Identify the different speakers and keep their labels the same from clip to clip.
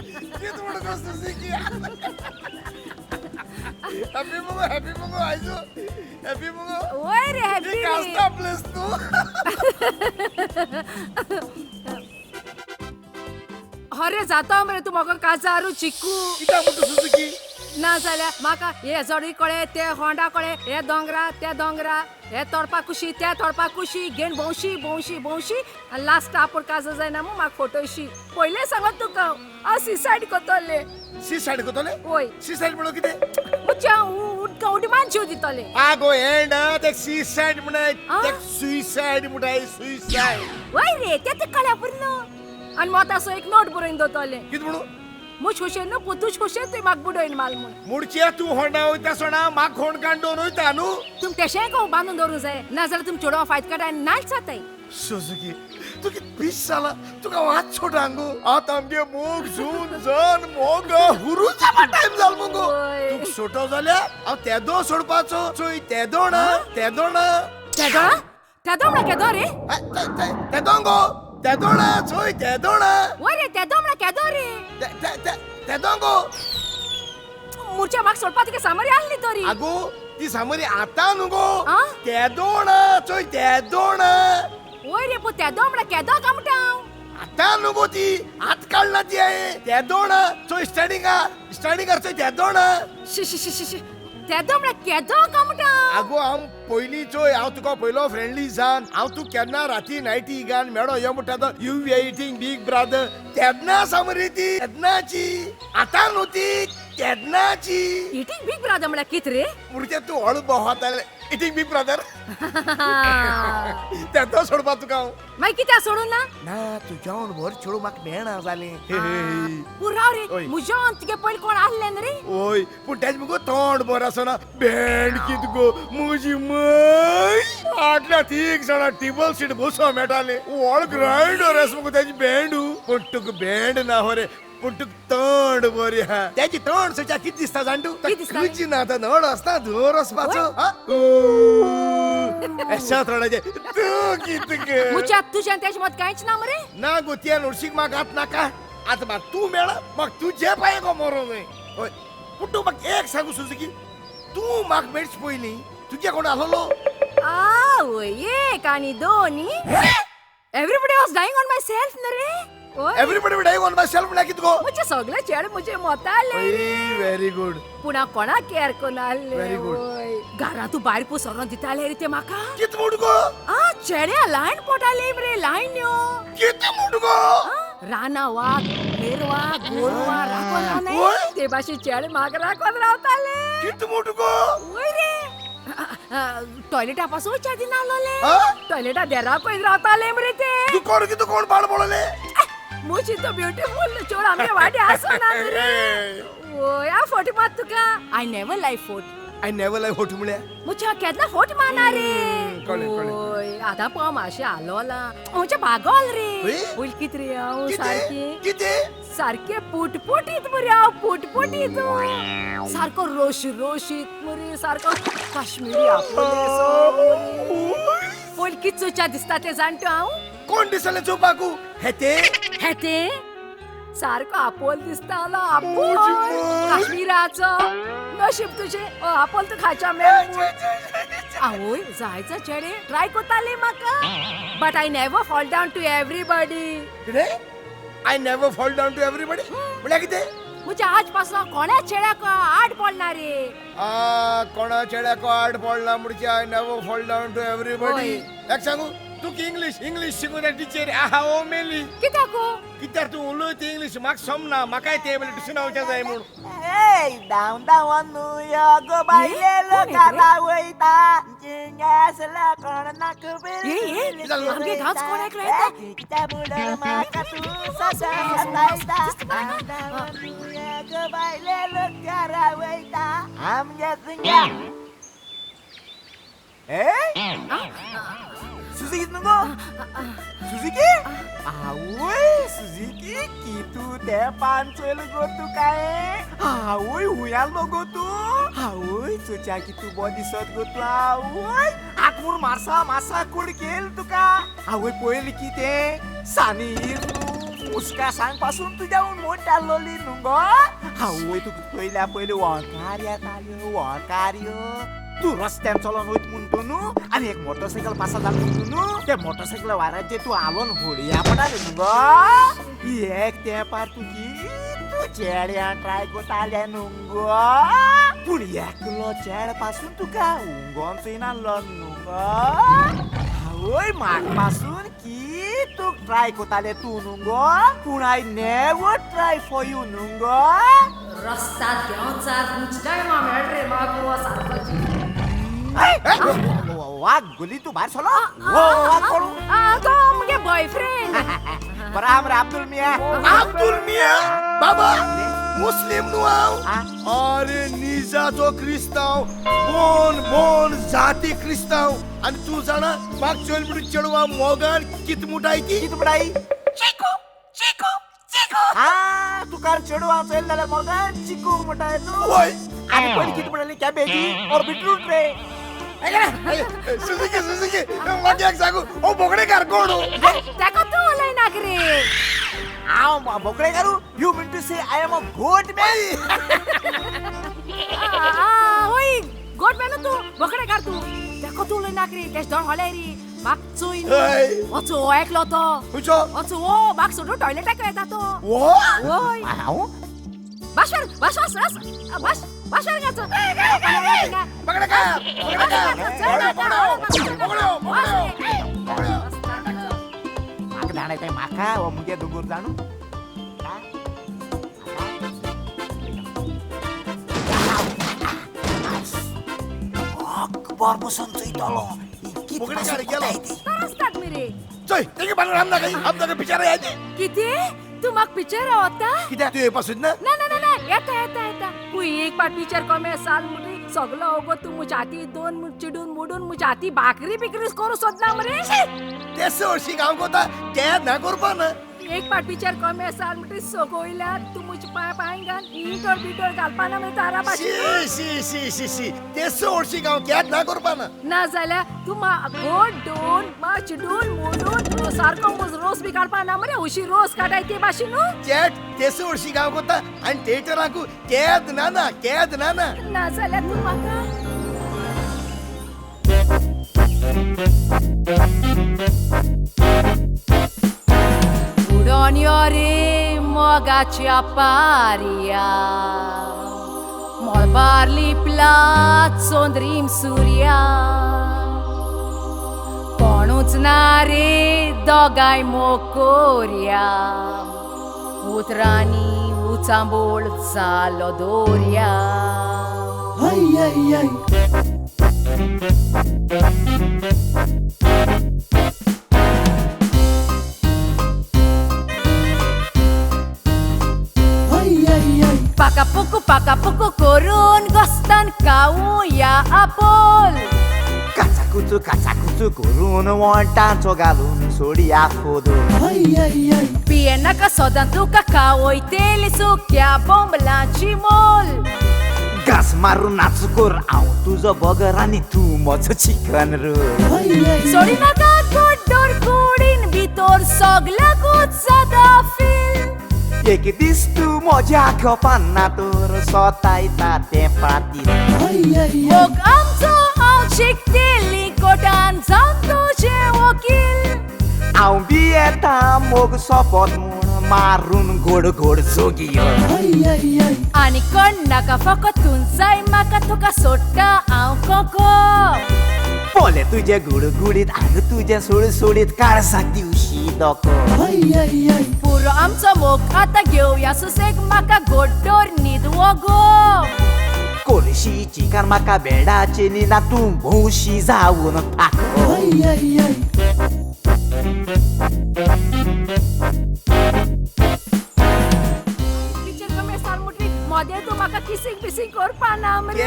Speaker 1: कित म्हणतो Suzuki happy मंगो आयजो हॅपी मंगो
Speaker 2: वय रे हॅपी
Speaker 1: कास्ता प्लेस तू
Speaker 2: अरे जाता मरे तू म्हाका काजारू चिकू
Speaker 1: किता म्हणतो सुझुकी
Speaker 2: ना जाल्यार म्हाका हे जडी कळे ते होंडा कळे हे दोंगरा ते दोंगरा हे तोडपा कुशी ते तोडपा कुशी घेन भोंवशी भोंवशी भोंवशी आनी लास्ट आपूण काजो जायना मग म्हाका फोटोशी पयले सांगत तुका हांव सिसायड करतले
Speaker 1: सी साइड कोतले
Speaker 2: वय
Speaker 1: सी साइड म्हणो किते
Speaker 2: मुच्या उदका उडी मानच्यो दितले
Speaker 1: आगो एंड ते सी साइड म्हणाय
Speaker 2: आ?
Speaker 1: ते सुसाइड म्हणाय सुसाइड
Speaker 2: वय रे ते ते कळ्या पुरलो आनी मोतासो एक नोट बरोवन दवरतले
Speaker 1: कित म्हणू
Speaker 2: मुज खोशेन न्हू पुतूज खोशेन तुवें म्हाका बुडयन माल म्हूण
Speaker 1: मुडच्या तू होंडा वयता सोणा म्हाक होंड कांडोन वयता न्हू
Speaker 2: तुम तेशें को बांदून दवरूं जाय नाजाल्यार तुम चेडवा फायत काडा आनी नाच जाताय
Speaker 1: सुझुकी तू कित पीस जाला तुका वाच छोटा अंगो आत आमगे मोग झून जन मोग हुरूचा टाइम जाल मंगो
Speaker 2: ओय.
Speaker 1: तू छोटो जाल्या हांव तेदो सोडपाचो चोय तेदो ना
Speaker 2: तेदो तेदो म्हणा केदो रे
Speaker 1: तेदोंगो तेदो ना चोय तेदो ना
Speaker 2: वय रे तेदो म्हणा केदो रे
Speaker 1: तेदोंगो
Speaker 2: मुरच्या म्हाका सोडपा तुका सामरी आहली तरी
Speaker 1: आगो ती सामरी आता नुगो
Speaker 2: आ?
Speaker 1: तेदो ना चोय तेदो ना
Speaker 2: वय रे पू तेदो म्हणा केदो कामटा
Speaker 1: आता नुगो ती हात काढला ती आहे तेदो ना चोय स्टँडिंगार चोय तेदो ना
Speaker 2: शी शी शी शी शी तेदो म्हणा केदो कामटा
Speaker 1: आगो हांव पयलीं चोय हांव तुका पयलो फ्रेंडली जावन हांव तू केन्ना राती नायटी गान मेळो यो म्हणटा तो यू वेटिंग बिग ब्रदर तेन्ना सामरी ती तेन्नाची आतां न्हू ती तेन्नाची
Speaker 2: इटींग बिग ब्रादर म्हणा कित रे
Speaker 1: पुढचे तू हळू भोंवताले इटिंग बिग ब्रदर तेदो सोडपा तुका हांव
Speaker 2: मागीर कित्याक सोडूं ना
Speaker 1: ना तू जेवण भर चेडू म्हाका मेळना जालें
Speaker 2: पुराव रे
Speaker 1: ओय.
Speaker 2: मुजोन तुगे पयलीं कोण आहले न्ही रे
Speaker 1: ओय पूण तेज मुगो तोंड बरो आसना बँड कित गो म्हजी माय आटल्या तीग जाणां टेबल सीट बसो मेळटाले व्हड ग्रांयडर आसा मुगो तेजी बँड पूण तुका बँड ना हो रे पूण तुका तोंड बरी हा तेजी तोंड सोच्या कित दिसता जाण तूं
Speaker 2: कित दिसता?
Speaker 1: तुजी ना आतां नड आसता धर वचपाचो अशा तोंडाचे तूं कित गे
Speaker 2: मुच्या तुज्यान तेज मत कांयच ना मरे
Speaker 1: ना गो त्या नोडशीक म्हाका आत नाका आतां म्हाका तूं मेळा म्हाका तुजे पांय गो मरो न्हय हय पूण तूं म्हाका एक सांगू सुझुकी तूं म्हाका मेळच पयलीं तुजे कोण आसलो
Speaker 2: वय एक आनी दोन everybody was dying on my self न्ही रे ओय
Speaker 1: everybody dying on my self म्हणल्यार कित गो
Speaker 2: मुझे सगळे चेडे मुझे मोताले
Speaker 1: व्हेरी गुड
Speaker 2: पूण हांव कोणा केअर कोनासले
Speaker 1: Very good.
Speaker 2: घरा तू भायर पोसोन दिताले रे ते म्हाका
Speaker 1: कित म्हूण गो
Speaker 2: चेड्या लायन पोटाले रे लायन्यो
Speaker 1: कित म्हूण गो
Speaker 2: राना वाघ मेरवा गोरवा राखोन
Speaker 1: ओय.
Speaker 2: रावनाय ते भाशे चेडे म्हाका राखोन रावताले
Speaker 1: कित म्हूण गो
Speaker 2: वय रे टॉयलेटा पासून वयच्या दिना आलोले
Speaker 1: आ?
Speaker 2: टॉयलेटा देरा पळय रावताले मरे ते
Speaker 1: तू कोण बाळ पळले
Speaker 2: मुशी तो ब्युटिफुल चोड आमगे वाटे आसना रे ओय आ फोट मात तुका आय नेवर लायक फोट
Speaker 1: आय नेवर लायक होट म्हळ्या
Speaker 2: मुझे केन्ना फोट माना रे
Speaker 1: कळ्ळें.
Speaker 2: ओय आतां पळय मातशें आलोला मुझे भागोल रे
Speaker 1: ओय?
Speaker 2: पयलीं कित रे हांव सारकी
Speaker 1: कितें
Speaker 2: सारखे पुटपुटीत मरे हांव पुटपुटीत सारको रोशीत मरे सारको काश्मीरी पयलीं कित चुच्या दिसता ते जाणटो हांव
Speaker 1: कोण दिसले चोपाकू हेते
Speaker 2: हेते सारको आपोल दिसतालो आपोल
Speaker 1: मुझी माय.
Speaker 2: काश्मीराचो नशीब तुझे आपोल तू खाच्या मेळ आवय जायचं चेडे ट्राय कोताले म्हाका but I never fall down to everybody
Speaker 1: कितें I never fall down to everybody म्हळ्यार कितें
Speaker 2: मुझे आज पासून कोणा चेड्याक आड पडना रे
Speaker 1: कोणा चेड्याको आड पडला म्हणचे I never fall down to everybody
Speaker 2: ओय.
Speaker 1: एक सांगू तुका इंग्लीश शिकून टिचर आहा ओ मेली
Speaker 2: कित्याक
Speaker 1: कित्याक तू उलयता इंग्लीश म्हाका समना म्हाकाय ते बरें ट्युशन वचूंक जाय म्हूण
Speaker 3: Down down New York baile lo cara waita jingasla karna kubir
Speaker 2: आमगे गांवच कोण ऐकलं
Speaker 3: kita muda maka tu sasa taita down New York baile lo cara waita amge singa Suzuki nunggu Suzuki Awoi Suzuki gitu deh pancel gotu kae Awoi huyal lo gotu Awoi suca gitu body shot gotu Awoi akmur masa kul kel tu ka Awoi poel kite Sani irnu मुस्का सांगपासून तुझ्या मोठ्या लोली नुंग आवय तू पहिल्या पहिले वळकार तू रस्त्यान चलोन वयत म्हणतो न्हू आणि एक मोटरसायकल पासा जात म्हणतो न्हू त्या मोटरसायकल वाराचे तू आलोन होडया पडाले नुंग एक तेंपार तुजी तू चेड्या ट्राय कोताल्या नुंग पूण एकलो चेड पासून तुका उंगोन चोयना नुंग आवय म्हाक पासून की तू ट्राय कोताले तू नुंग पूण I never try for you नुंग
Speaker 2: रस्त्यात घेवन चाल मुचकाय मा मेळ्ळे मागो सारको
Speaker 3: वाघ गुली तू भायर सलो वाघ पडू
Speaker 2: तो मुगे बॉयफ्रेंड
Speaker 3: बराबर अब्दुल मिया
Speaker 1: अब्दुल मिया बाबा मुस्लिम नु हांव अरे निजाचो क्रिस्तांव बोन जाती क्रिस्तांव आणि तू जाणा म्हाक चलबडी चेडवा मोगान कित मुटाय ती
Speaker 3: कित बुडाई चिकू तुकार चेडवा चल जाल्यार मोगा चिकू म्हणटाय तू
Speaker 1: ओय
Speaker 3: आणि पयली कित बुडाली कॅबेजी और बीटरूट रे
Speaker 1: सुजुकी म्हाका एक सांगू ओ बोगडेकार कोण
Speaker 2: ताका तू उलयना रे
Speaker 3: हांव बोकडे करू you mean to say I am a goat man
Speaker 2: ओय गोट मेनू तू बोकडे कर तू ताका तू उलयना रे तेच डोळ हले रे म्हाक चोय ओचो एकलो तो
Speaker 1: हुचो
Speaker 2: ओचो ओ म्हाक सोडून टॉयलेटाक येता तो
Speaker 1: वो
Speaker 2: ओय
Speaker 3: हांव
Speaker 2: बाशर बाशर गाचो
Speaker 1: बोगडेकार
Speaker 3: म्हाका जाणायताय म्हाका हो मुगे दोगूर जाणू अकबर बसून चोयतलो
Speaker 1: बोगडेकार गेलो
Speaker 2: तरसतात मी रे
Speaker 1: चोय तेगे बानर आमना बिचारा यादी
Speaker 2: किती तू म्हाक पिक्चर आवडता
Speaker 1: कित्याक तू येपासून ना
Speaker 2: ना येता तू एक पाट पिक्चर कमे साल मुठी सगळं ओगो तू मुझ्या हाती दोन चिडून मुडून मुझ्या हाती भाकरी बिकरीच करू सोदना मरे
Speaker 1: तेच वर्षी गांव कोता ते ना करपा ना
Speaker 2: एक पाट पिक्चर कमे साल मुठी सगोयल्या तू मुझे पाय घाल इटोर बिटोर घालपाना मरे तारा बाशी
Speaker 1: शी तेच वर्षी गांव कॅट ना करपा
Speaker 2: ना जाल्यार तू गोड दोन मा चिडून मोडून सारको मुझ रोस बी काडपाना मरे उशी रोस काडाय ते बाशी न्हू
Speaker 1: कॅट तेच वर्षी गांव कोता आणि थिएटराकू केद ना
Speaker 2: ना जाल्यार तू म्हाका उडोन यो रे मोगाच्या पारया मळबार लिपला चोंद्रीम सुर्या कोणूच ना रे दोगाय मोकोर्या उतरांनी उचांबोळ जालो दोर्या पाका पुकू करून घोस्तान खाऊया आपोल
Speaker 3: काचाकुचू करून वंटांचो घालून सोडया फोदो
Speaker 2: पिये नाका सोदां तुका खावयतेली सुक्या बोंबलांची मोल
Speaker 3: घास मारून नाचू कर हांव तुजो बगर आनी तूं म्हजो चिकन रोल
Speaker 2: सोडी नाका गोड्डोर कुडीन भितर सगळ्याकूच जाता फील
Speaker 3: एक दीस तूं म्हज्या खोपान तर सोतायता तें पातीर
Speaker 2: मोग आमचो हांव शिकतेली कोटान जावन तुजें वकील
Speaker 3: हांव बी येता मोग सोपोत म्हूण मारून गोड जोगी
Speaker 2: आनी कोण नाका फकत तूं जाय म्हाका तुका सोडटा हांव कोको
Speaker 3: पोले तुजे गुडगुडीत आनी तुजे सोडीत काळजाक दिवशी दोको
Speaker 2: पुरो आमचो मोग आतां घेवया सुसेग म्हाका गोड्डोर न्हिदवो गो
Speaker 3: कोलशी चिकन म्हाका बेडाचे न्हिदा तूं भोवशी जावून थाको
Speaker 2: पिक्चर कमे साल मुठी मोदे तू म्हाका किसिंग पिसिंग करपा ना मरे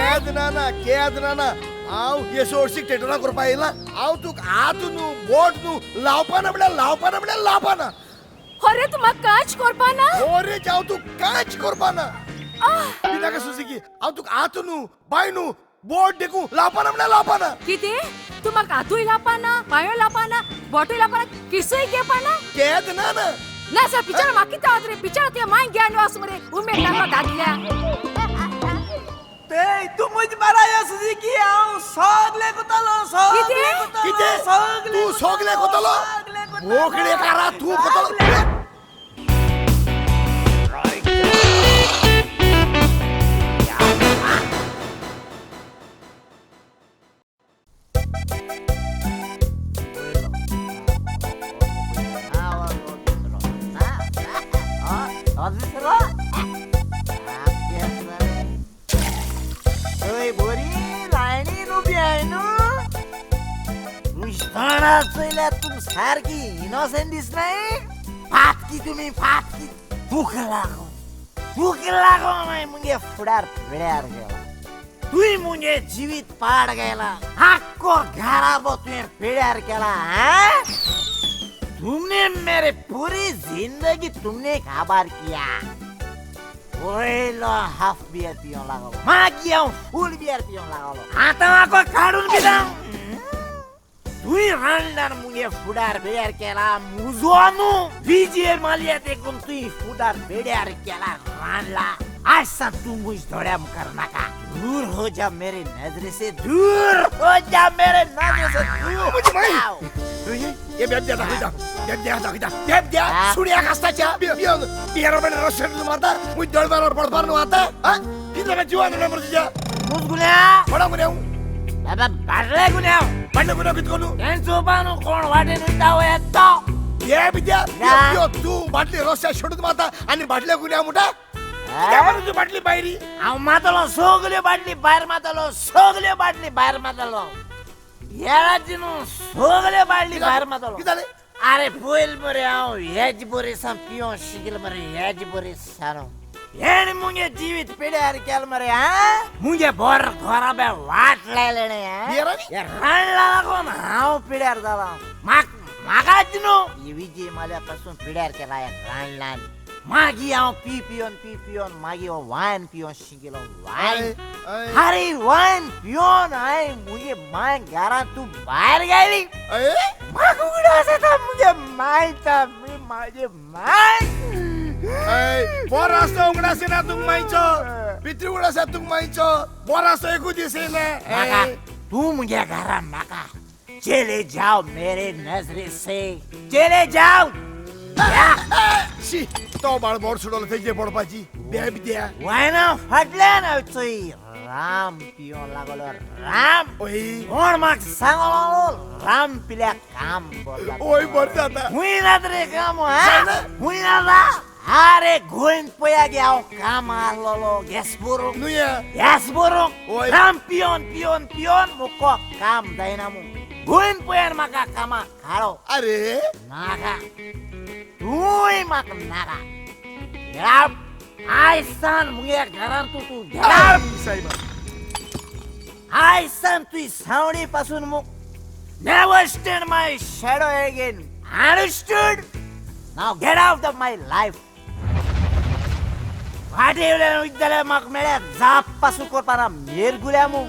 Speaker 1: केद ना हांव हे सोडशीक थिएटरा करपा येयला हांव तुका हात न्हू बोट न्हू लावपाना म्हणल्यार लावपाना
Speaker 2: अरे तू म्हाका कांच करपा ना
Speaker 1: ओरे हांव तू कांच करपा ना कित्याक सुजुकी हांव तुका हात न्हू बाय न्हू बोट देखू लावपाना म्हणल्यार लावपाना
Speaker 2: कितें तू म्हाका हातूय लावपाना पांयो लावपाना बोटूय लावपाना किसूय घेवपाना
Speaker 1: केद ना
Speaker 2: ना सर पिक्चर म्हाका कितें आवत रे पिक्चर ते माय घेवन वस मरे उमेद नालो दादल्या
Speaker 3: ते तू मुझ बराया सुजुकी हांव सगले कोतालो सगले
Speaker 1: किती तू सोगले कोतलो मोकळे करा तू कोतलो
Speaker 3: तुम सारखी इनोसेंट दिसनाय फाटकी तुम्ही फाटकी भूक लागो नाही मुगे फुडार पिड्यार गेला तुई मुगे जीवित पाड गेला हक्को घराबो तुझे पिड्यार केला तुमने मेरे पूरी जिंदगी तुमने काबार किया ओयलो हाफ बियर पियो लागलो मागिया फुल बियर पियो लागलो आता को काढून बिदा तुई रांडर मुगे फुडार बेड्यार केला मुजोनु विजय मालिया देखून तुई फुडार बेड्यार केला रांडला ऐसा तू मुझ धोड्या कर नका दूर हो जा मेरे नजर से दूर हो जा मेरे नजर से दूर
Speaker 1: मुझे माई ये बेद्या बेद्या सुडिया कास्ताच्या बियर बने रशेड मारता मुझ दळबार पडबार नु आता किती बे जीवन नंबर तुझ्या
Speaker 3: मुझ गुन्या
Speaker 1: बडा गुन्या
Speaker 3: बाबा बाडले गुन्या
Speaker 1: बडले गुन्या कितकोनु
Speaker 3: सोपानु कोण वाटे निंदाव येतो
Speaker 1: ये बिद्या यो तू बाटली रशा सोडून मारता आणि बाटल्या गुन्या मुठा काय म्हणू बाटली बाहेरी
Speaker 3: आव मातलो सोगले बाटली बाहेर मातलो याराजिनो सोगले बाटली बाहेर मातलो
Speaker 1: किती झाले
Speaker 3: अरे पोयल बरे आव हेज बरे सम पियो शिगल बरे हेज बरे सानो येण मुंगे जीवित पेड्यार केल मरे मुंगे बोर घरा बे वाट लायलेने
Speaker 1: बियरानी
Speaker 3: या राणला लागून हाव पेड्यार जाला मागाजनो ये विजय माल्यापासून पेड्यार केला या राणला मागी हांव पियोन मागी वायन पियोन शिगलो वायन अरे वायन पियोन हाय मुगे माय घरा तू बाहेर गेली माग उगडास येता मुगे मायचा मी माझे माय
Speaker 1: बोरासो उगडास ना तुम मायचो पितृ उगडास तुम मायचो बोरासो एकू दिसे ना
Speaker 3: तू मुगे घरा नाका चले जाओ मेरे नजरे से चले जाओ
Speaker 1: शी तो बाळ बोर्ड सोडलं त्याचे पडपाची बे बिद्या
Speaker 3: वायना फाटल्या ना चोई राम पियोन लागलो राम
Speaker 1: ओय
Speaker 3: कोण माग सांगलो राम पिल्या काम बोलला
Speaker 1: ओय बर जाता
Speaker 3: हुईना रे काम हुईना अरे गोइन पोया गया काम आलो गॅस बोरो
Speaker 1: ओय
Speaker 3: राम पियोन मुको काम दायना मु गोइन पोयान माका कामा खाळो
Speaker 1: अरे
Speaker 3: नागा तुई माक नागा यार आयसान मुगे घरान तू घरान
Speaker 1: साहेब
Speaker 3: आयसान तुई सावणी पासून मुक never stand my shadow again understood now get out of my life वाटेवले विद्यालय माक मेळ्या जाप पासू करपाना मेरगुल्या मु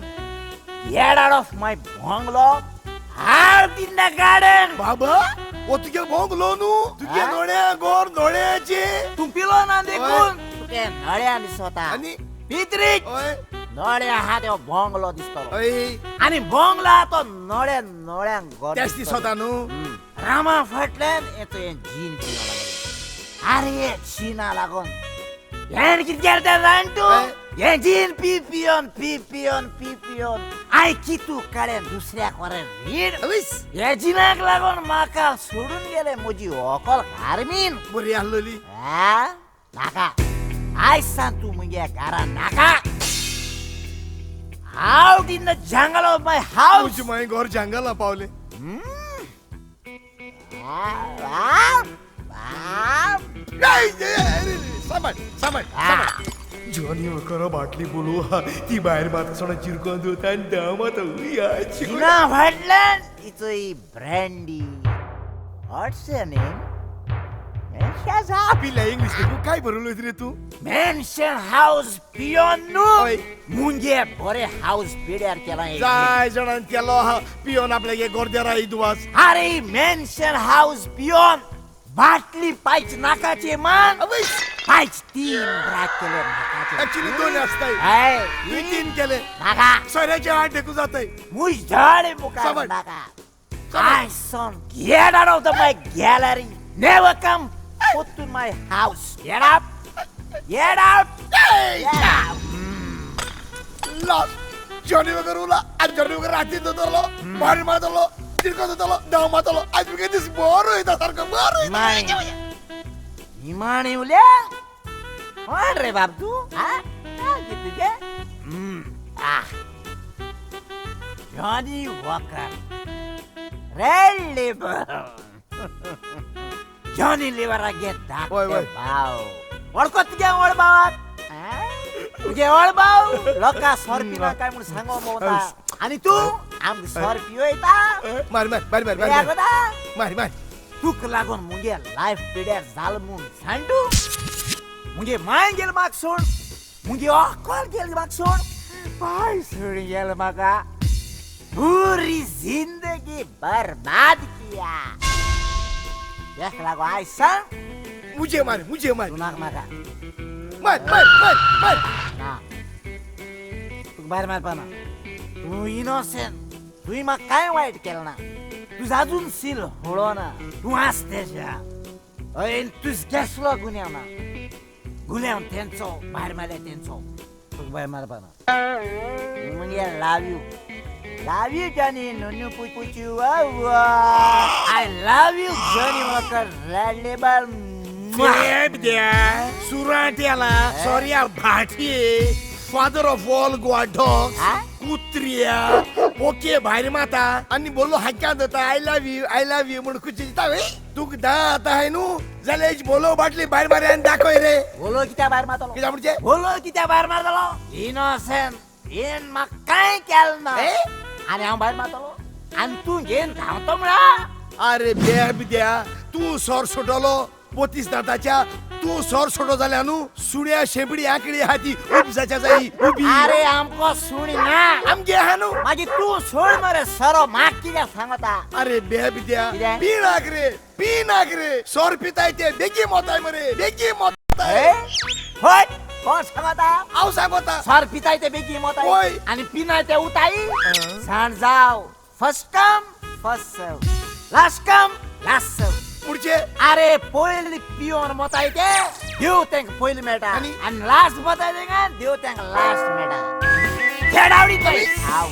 Speaker 3: get out of my bungalow out in the garden
Speaker 1: बाबा ओ तुझे भोंगलो नु तुझे नोड्या गोर नोड्याचे
Speaker 3: तू पिलो ना देखून तुके नळ्या दिसता
Speaker 1: आणि
Speaker 3: पित्रिक
Speaker 1: ओय
Speaker 3: नळ्या हा देव बंगलो दिसतो
Speaker 1: ओय
Speaker 3: आणि बंगला तो नळ्या गोर
Speaker 1: त्याच दिसता नु
Speaker 3: रामा फाटल्यान येतो हे जीन पिलो लागलो अरे चीना लागून यार किती करता जाणतो हे जीन पिपियोन आय की तू कडे दुसऱ्या कोरे रीड हे जिनाक लागून माका सोडून गेले मुजी ओकल हारमीन
Speaker 1: बरी आलोली
Speaker 3: नाका आय सांग तू मुगे घरा नाका out in the jungle of my house
Speaker 1: तुझी माय घर जंगला पावले सामान जोनी वकर बाटली बोलू ती बाहेर मात सोना चिरकोन होता आणि दामात या
Speaker 3: चिना फाटल्यान इचोई ब्रँडी व्हॉट्स युअर नेम
Speaker 1: पिला इंग्लिश तू काय भरवलं रे तू
Speaker 3: मेन्शन हाऊस पियोन नु
Speaker 1: ओय
Speaker 3: मुंगे बरे हाऊस पेड्यार केला
Speaker 1: जाय जणान केलो पियोन आपल्या गे गोरदेरा इदवास
Speaker 3: अरे मेन्शन हाऊस पियोन बाटली पायच नाकाचे मान
Speaker 1: अबे,
Speaker 3: पायच 3 ब्रॅक केले नाकाचे
Speaker 1: ऍक्च्युली 2 असताय
Speaker 3: हाय
Speaker 1: मी 3 केले
Speaker 3: नाका
Speaker 1: सोऱ्याच्या आठ ढेकू जाताय
Speaker 3: मुझ झाडे मुका
Speaker 1: Someone.
Speaker 3: नाका I son get out of my gallery never come put to my house get up get out get up
Speaker 1: last Johnny वगैरे उला आज जॉनी वगैरे रात्री दोतलो मारी मारतलो तिरको दोतलो दाव मारतलो आज मी दिस बोर होईता सारखं बोर
Speaker 3: इमाने उल्या कोण रे बाप तू हा किती गे Johnnie Walker red lever Johnny Lever घेत
Speaker 1: वय, वय.
Speaker 3: भाव ओळखत घ्या ओळ भावात तुझे ओळ भाव लोका सरपीना काय म्हणून सांगो मोता आणि तू आम सरपियो येता
Speaker 1: मारी मारी मारी मारी
Speaker 3: या
Speaker 1: मारी
Speaker 3: गोदा
Speaker 1: मारी मारी
Speaker 3: तुक लागून मुगे लाईफ पिड्यार झालं म्हणून सांडू मुगे माय गेल माग सोड मुगे अक्कल गेल माग सोड पाय सोड गेल मागा पूरी जिंदगी बर्बाद किया देख लागो आय सांग
Speaker 1: मुझे मारी
Speaker 3: तू नाक मागा
Speaker 1: मार
Speaker 3: ना तू बाहेर मार पाना तू इनोसेंट तू मग काय वाईट केलं ना तुझं अजून सील होळो ना तू असतेच्या तुझ गॅसला गुन्ह्या ना गुन्ह्या त्यांचो बाहेर मारल्या त्यांचो तू बाहेर मार पाना म्हणजे love you Johnny nunu puchu I love you Johnny Walker red label
Speaker 1: द्या सुराट्याला सॉरी भाटी father of all Goa dogs
Speaker 3: हा?
Speaker 1: कुत्रिया ओके भारी माता आणि बोललो हाक्या देता आय लव्ह यू म्हणून कुची तू दात आहे नु जाले बोलो बाटली बाहेर मारे आणि दाखव रे
Speaker 3: बोलो की त्या बाहेर मारतो
Speaker 1: किती म्हणजे
Speaker 3: बोलो की त्या बाहेर मारतो इनोसेंट येन मग काय केलं ना आणि आम्ही बाहेर मारतो आणि तू घेऊन धावतो म्हणा
Speaker 1: अरे द्या तू सॉर सुटलो 35 दाताच्या तू सॉर सोडो झाल्या नु सुड्या शेपडी आकडी हाती उपसाच्या जाई उभी
Speaker 3: अरे आमको सुणी ना
Speaker 1: आमगे हानू
Speaker 3: माझी तू सोड मरे सरो माग किया सांगता
Speaker 1: अरे द्या
Speaker 3: कित्याक?
Speaker 1: पी नागरे 100 पिताय ते बेगी मोताय मरे बेगी मोताय
Speaker 3: होय कोण सांगता
Speaker 1: आव सांगता
Speaker 3: सर पिताय ते बेगी मोत
Speaker 1: होय.
Speaker 3: आणि पिनाय ते उताई सांड जाव first come first serve last come last serve
Speaker 1: पुढचे
Speaker 3: अरे पहिले पिओन मोताय ते देव त्यांक पहिले मेटा
Speaker 1: आणि?
Speaker 3: आणि लास्ट मोताय ते का देव त्यांक लास्ट मेटा खेडावडी तोय आव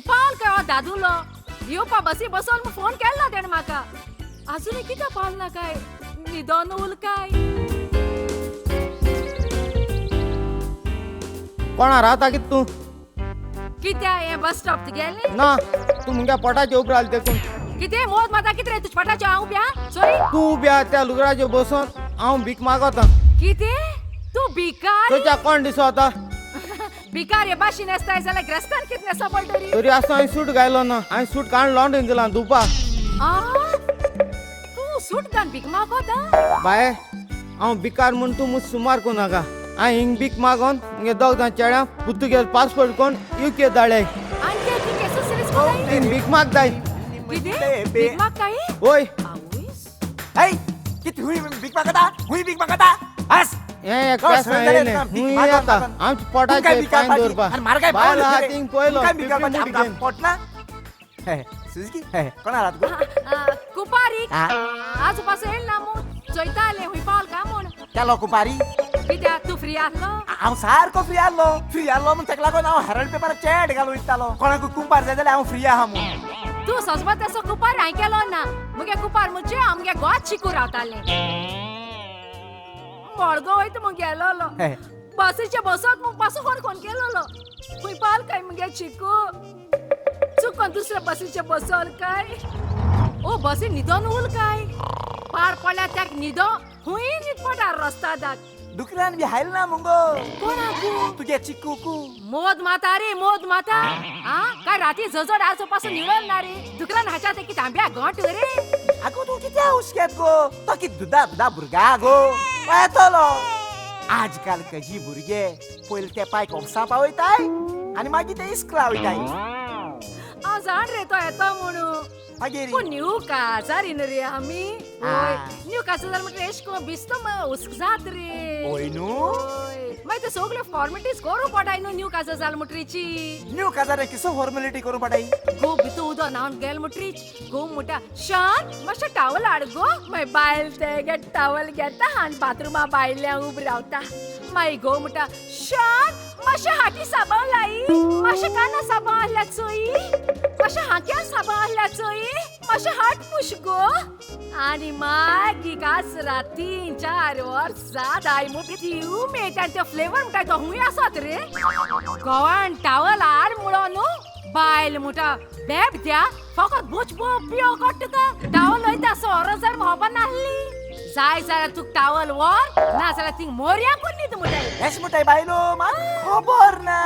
Speaker 2: पाल काय दादूलो येवपा बसी बसोन फोन केला तेण म्हाका अजूनही कित्या पावना काय निदोन उल काय
Speaker 4: कोणा राहता कित तू
Speaker 2: कित्या हे बस स्टॉप गेले
Speaker 4: ना तू मुंग्या पोटाचे उब राहिल देखून
Speaker 2: किते मोद माता किते रे तुझ पटाचे हांव ब्या सॉरी
Speaker 4: तू उब्या त्या लुगडाचे बसून हांव भीक मागता
Speaker 2: किते तू भिकारी
Speaker 4: तुझ्या कोण दिसता
Speaker 2: भिकारी बाशी नेसताय जाल्यार ग्रस्तान कित नेसा पडटली
Speaker 4: तरी असं हांवें सूट घायलो ना हांवें सूट काढून लॉन्ड्रीन दिला धुपा
Speaker 2: तू सूट घान भीक मागोता
Speaker 4: बाय हांव भिकार म्हूण तूं मुझ सुमार को नाका हांवें हिंग भीक मागोन मुगे दोग जाण चेड्या पुर्तुगेज पासपोर्ट कोण यूके धाडले
Speaker 2: आनी तू केसो सिरीज कोणाय
Speaker 4: तीन भीक मागताय
Speaker 2: किते भीक माग काय
Speaker 4: ओय
Speaker 2: आवयस
Speaker 3: hey किती हुई बिग मागता बस
Speaker 4: हे एक पेस येले हुई आता आमच्या पोटाचे पाय दवरपा बायल हा थिंग पयलो 50 मुठ घेन
Speaker 3: पोटना सुझुकी कोण आला तू
Speaker 2: कुपारी
Speaker 3: हा?
Speaker 2: आज पासो येल ना मू चोयताले हुई पाल का म्हूण
Speaker 3: केलो कुपारी
Speaker 2: कित्या तू फ्री आसलो
Speaker 3: हांव सारको फ्री आसलो म्हणून ताका लागून हांव हेरल्ड पेपरार चॅट घालून इत्तालो कोणाक कुंपार जाय जाल्यार हांव फ्री आहा म्हणून
Speaker 2: तू सजबत असो कुपार हांवें केलो ना मुगे कुपार मुचे आमगे गोंत शिकू रावताले मळगो वयत मुगेलो बसीचे बसत मग पासो कोण केलोलो हुई पाल काय मुगे चिकू चुकून दुसऱ्या बसीचे बसोल काय ओ बसी न्हिदोन उल काय पार पडल्या त्याक न्हिदो हुई न्हिद पडार रस्ता दाक
Speaker 3: दुकरान बी हायल ना मुंगो
Speaker 2: कोणाकू
Speaker 3: तुगे चिकूकू
Speaker 2: मोद माता रे मोद माता हा काय राती जजड आजोपासून निळण ना रे दुकरान हाच्या ते की तांब्या गंट रे
Speaker 3: आगो तू किती हुसक्यात गो तो की दुदा भुरगा गो येतलो आजकाल कशी भुरगे पहिले ते पाय कोमसा पावयताय आणि मागीर ते इस्कला वयताय
Speaker 2: हांव जाण रे तो येतो म्हणून
Speaker 3: मागीर
Speaker 2: पूण न्यू काजारीन रे आमी
Speaker 3: आ.
Speaker 2: न्यू काजार म्हणजे एश को बिस्तो उस्क जात रे
Speaker 3: ओय न्हू
Speaker 2: मागीर ते सगळे फॉर्मेलिटीज करू पडाय न्हू न्यू काजार जाल मुटरीची
Speaker 3: न्यू काजारे किसो फॉर्मेलिटी करू पडाय
Speaker 2: गो भितू उदो न्हावन गेल मुटरीच गो मुटा शान मातशें टावल हाड गो मागीर बायल ते गे टावल घेता आनी बाथरुमा बायल्या उब रावता मागीर गो मुटा शान मातशें हाटी साबाव लाई मातशें काना साबाव आहल्या चोई मातशें हाक्या साबाव आहल्या चोई मातशें हाट पुश गो आनी मागीर कासरा 3-4 वर्सां दाय मुठी ती उमेद आनी तो फ्लेवर म्हणटा तो हुंय आसात रे गोवान टावल हाड मुळो न्हू बायल मुटा बेब द्या फकत बुचबो पियो कट्टता टावल वयता सोरो जर मोहबा नाहली जाय जाल्यार तुक टावल वर ना जाल्यार थिंग मोरया कोण न्ही तूं मुटाय
Speaker 3: एस मुटाय बायलो मा खबर ना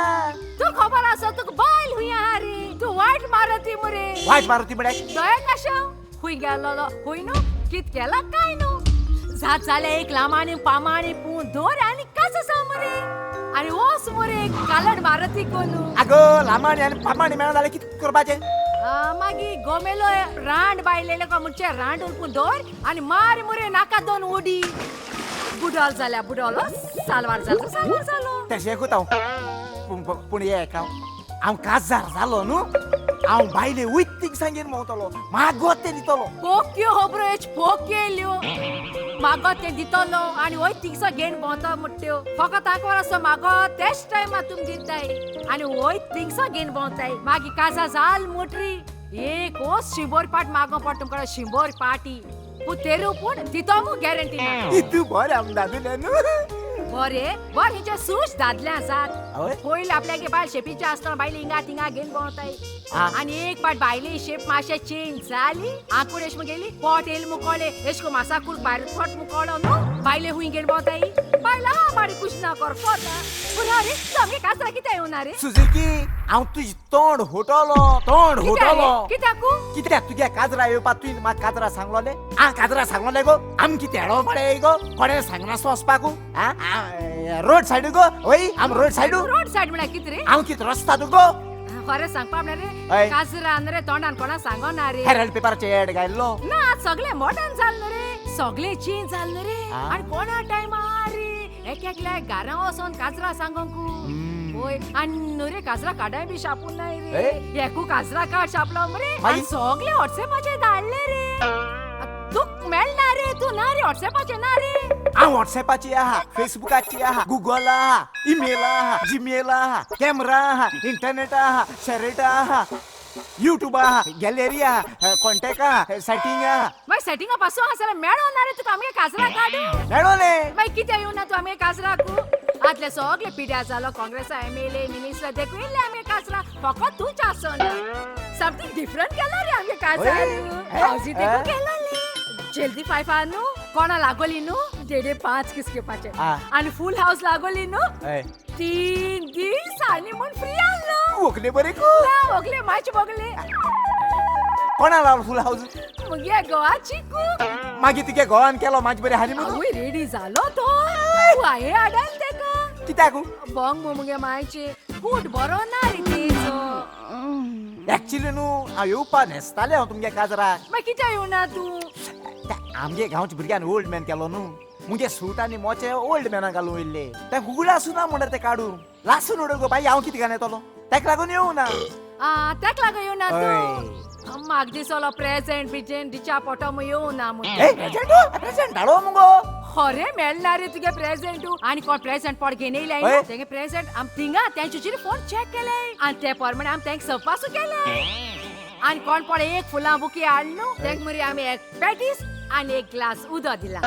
Speaker 2: तू खबर आसा तुक बायल हुंय आहा रे तू वायट मारती मुरे
Speaker 3: वायट मारुती म्हणाय
Speaker 2: दोयन कशा हुंय गेलो हुंय न्हू कित केला काय न्हू जात जाल्यार एक लामांनी पामांनी पूण दोर आनी कस आसा मुरे आनी ओस मुरे कालड मारती कोण
Speaker 3: आगो लामाणी आणि पामाणी मेळा जाल्यार कितें करपाचें
Speaker 2: मागीर गोमेलो रांड बायलेले का म्हणचे रांड उरपून दोर आनी मार मुरे नाका दोन उडी बुडोल जाल्या बुडोलो सालवार जालो
Speaker 3: तशें कोता पूण एक हांव काजार जालो न्हू हांव बायले वैतीक सांगेन भोंवतलो मागोत ते दितलो
Speaker 2: पोक्यो होबरो एच पोक्यो मागोत ते दितलो आनी वय तिगसो घेवन भोंवता मुट्ट्यो फकत आंकवर असो मागोत तेच टायमा तुम दिताय आनी वय तिगसो घेवन भोंवताय मागीर काजा जाल मुटरी एक ओस 100 पाट मागो पड तुमकां 100 पाटी पूण तेरू पूण दितो मू गॅरंटी ना
Speaker 3: इतू बरें आमदादुले न्हू
Speaker 2: बर हिचे सूश दादल्या जात
Speaker 3: आवय.
Speaker 2: पयलीं आपल्यागे बायल शेपीचे आसतना बायले हिंगा थिंगा घेवन भोंवताय आनी एक पाट बायले शेप मातशें चेंज जाली आंकूड एश गेली पोट येल मुकोळे एश को मासा कूड भायर पोट मुकोळो न्हू बायले हुंय घेवन भोंवताय बायला माडी कुश ना कर कोता पूण रे सामके कासरा कितें येवना रे
Speaker 3: सुजुकी हांव तुजें तोंड होटलो
Speaker 2: कित्याकू
Speaker 3: कित्याक तुगे काजरा येवपाक तुवें म्हाका काजरा सांगलोले काजरा सांगलोले गो आम कितें हेडो पडे गो कोणें सांगना वचपाकू रोड सायड गो वय आम रोड सायड
Speaker 2: रोड सायड म्हळ्यार कितें रे
Speaker 3: हांव कितें रस्ता तू गो
Speaker 2: खरें सांगपा म्हळ्यार रे
Speaker 3: हय.
Speaker 2: काजरान रे तोंडान कोणा सांगोना रे
Speaker 3: हेरल्ड पेपराचेर एड घायल्लो
Speaker 2: ना सगळे मॉडर्न जाल्ले रे सगळे चेंज जाल्ले रे आनी कोणा टायमार रे एक एकल्याक घरा वचोन काजरा सांगोंकू होय आनी न्हू रे काजरा काडाय बी शापून नाय रे एकू काजरा कार्ड शापलो मरे आनी सगळे व्हॉट्सएपाचेर धाडले रे तुक मेळना रे तू ना रे व्हॉट्सएपाचेर ना रे
Speaker 3: हांव व्हॉट्सएपाची आहा फेसबुकाची आहा गुगल आहा ईमेल आहा जीमेल आहा कॅमेरा आहा इंटरनेट आहा शॅरेट आहा युट्यूब आहा गॅलरी आहा कॉन्टॅक्ट आहा सेटिंग आहा
Speaker 2: मागीर सेटिंगा पासून आसा जाल्यार मेळो ना रे तुका आमगे काजरा कार्ड
Speaker 3: मेळोले
Speaker 2: मागीर कितें येवना तूं आमगे काजराकू आतले सगळे पिड्या जालो काँग्रेसा एमएलए मिनिस्टर देखून येयले आमगे काजरा फकत तूच आसना समथींग डिफरंट केला रे आमगे काजरा हावजी देखून केला रे जल्दी फायफा न्हू कोणा लागोली न्हू 5.5 किस घेवपाचे आनी फूल हाऊस लागोली न्हू 3 दीस आनी म्हूण फ्री आहलो
Speaker 3: वोगले बरे को
Speaker 2: वोगले माच वोगले
Speaker 3: कोणा लावलो फूल हाऊस
Speaker 2: मुगे गोवाची कू
Speaker 3: मागीर तुगे गोवान केलो माझ बरे हानी म्हणून
Speaker 2: आवय रेडी जालो तो वाये हाडल तेका
Speaker 3: कित्याक
Speaker 2: बोंग मुगे मायचे फूड बरो ना रे तेजो
Speaker 3: एक्चुअली न्हू हांव येवपा न्हेसताले हांव तुमगे काजराक
Speaker 2: मागीर कित्या येवना तूं
Speaker 3: आमगे गांवच्या भुरग्यान ओल्ड मॅन केलो न्हू मुगे सूट आनी मोचे ओल्ड मॅना घालून वयल्ले ते गुगडा सुना म्हणटा ते काडून लासून उडो गो बाई हांव कितें घालून येतलो तेका लागून येवना
Speaker 2: तेक लागो येवना तूं म्हाका दिसलो प्रेझेंट बिजेंट दिच्या पोटो येवना म्हूण
Speaker 3: प्रेझेंट धाडो मुगो
Speaker 2: खरें मेळना रे तुगे प्रेझेंट आनी कोण प्रेझेंट पड घेवन येयले तेगे प्रेझेंट आम थिंगा तेंचे फोन चॅक केले आनी ते प्रमाणे आमी तेंक सपासू केले आनी कोण पड एक फुलां बुके हाडलो तेंक मरी आमी एक पॅटीस आनी एक ग्लास उदक दिला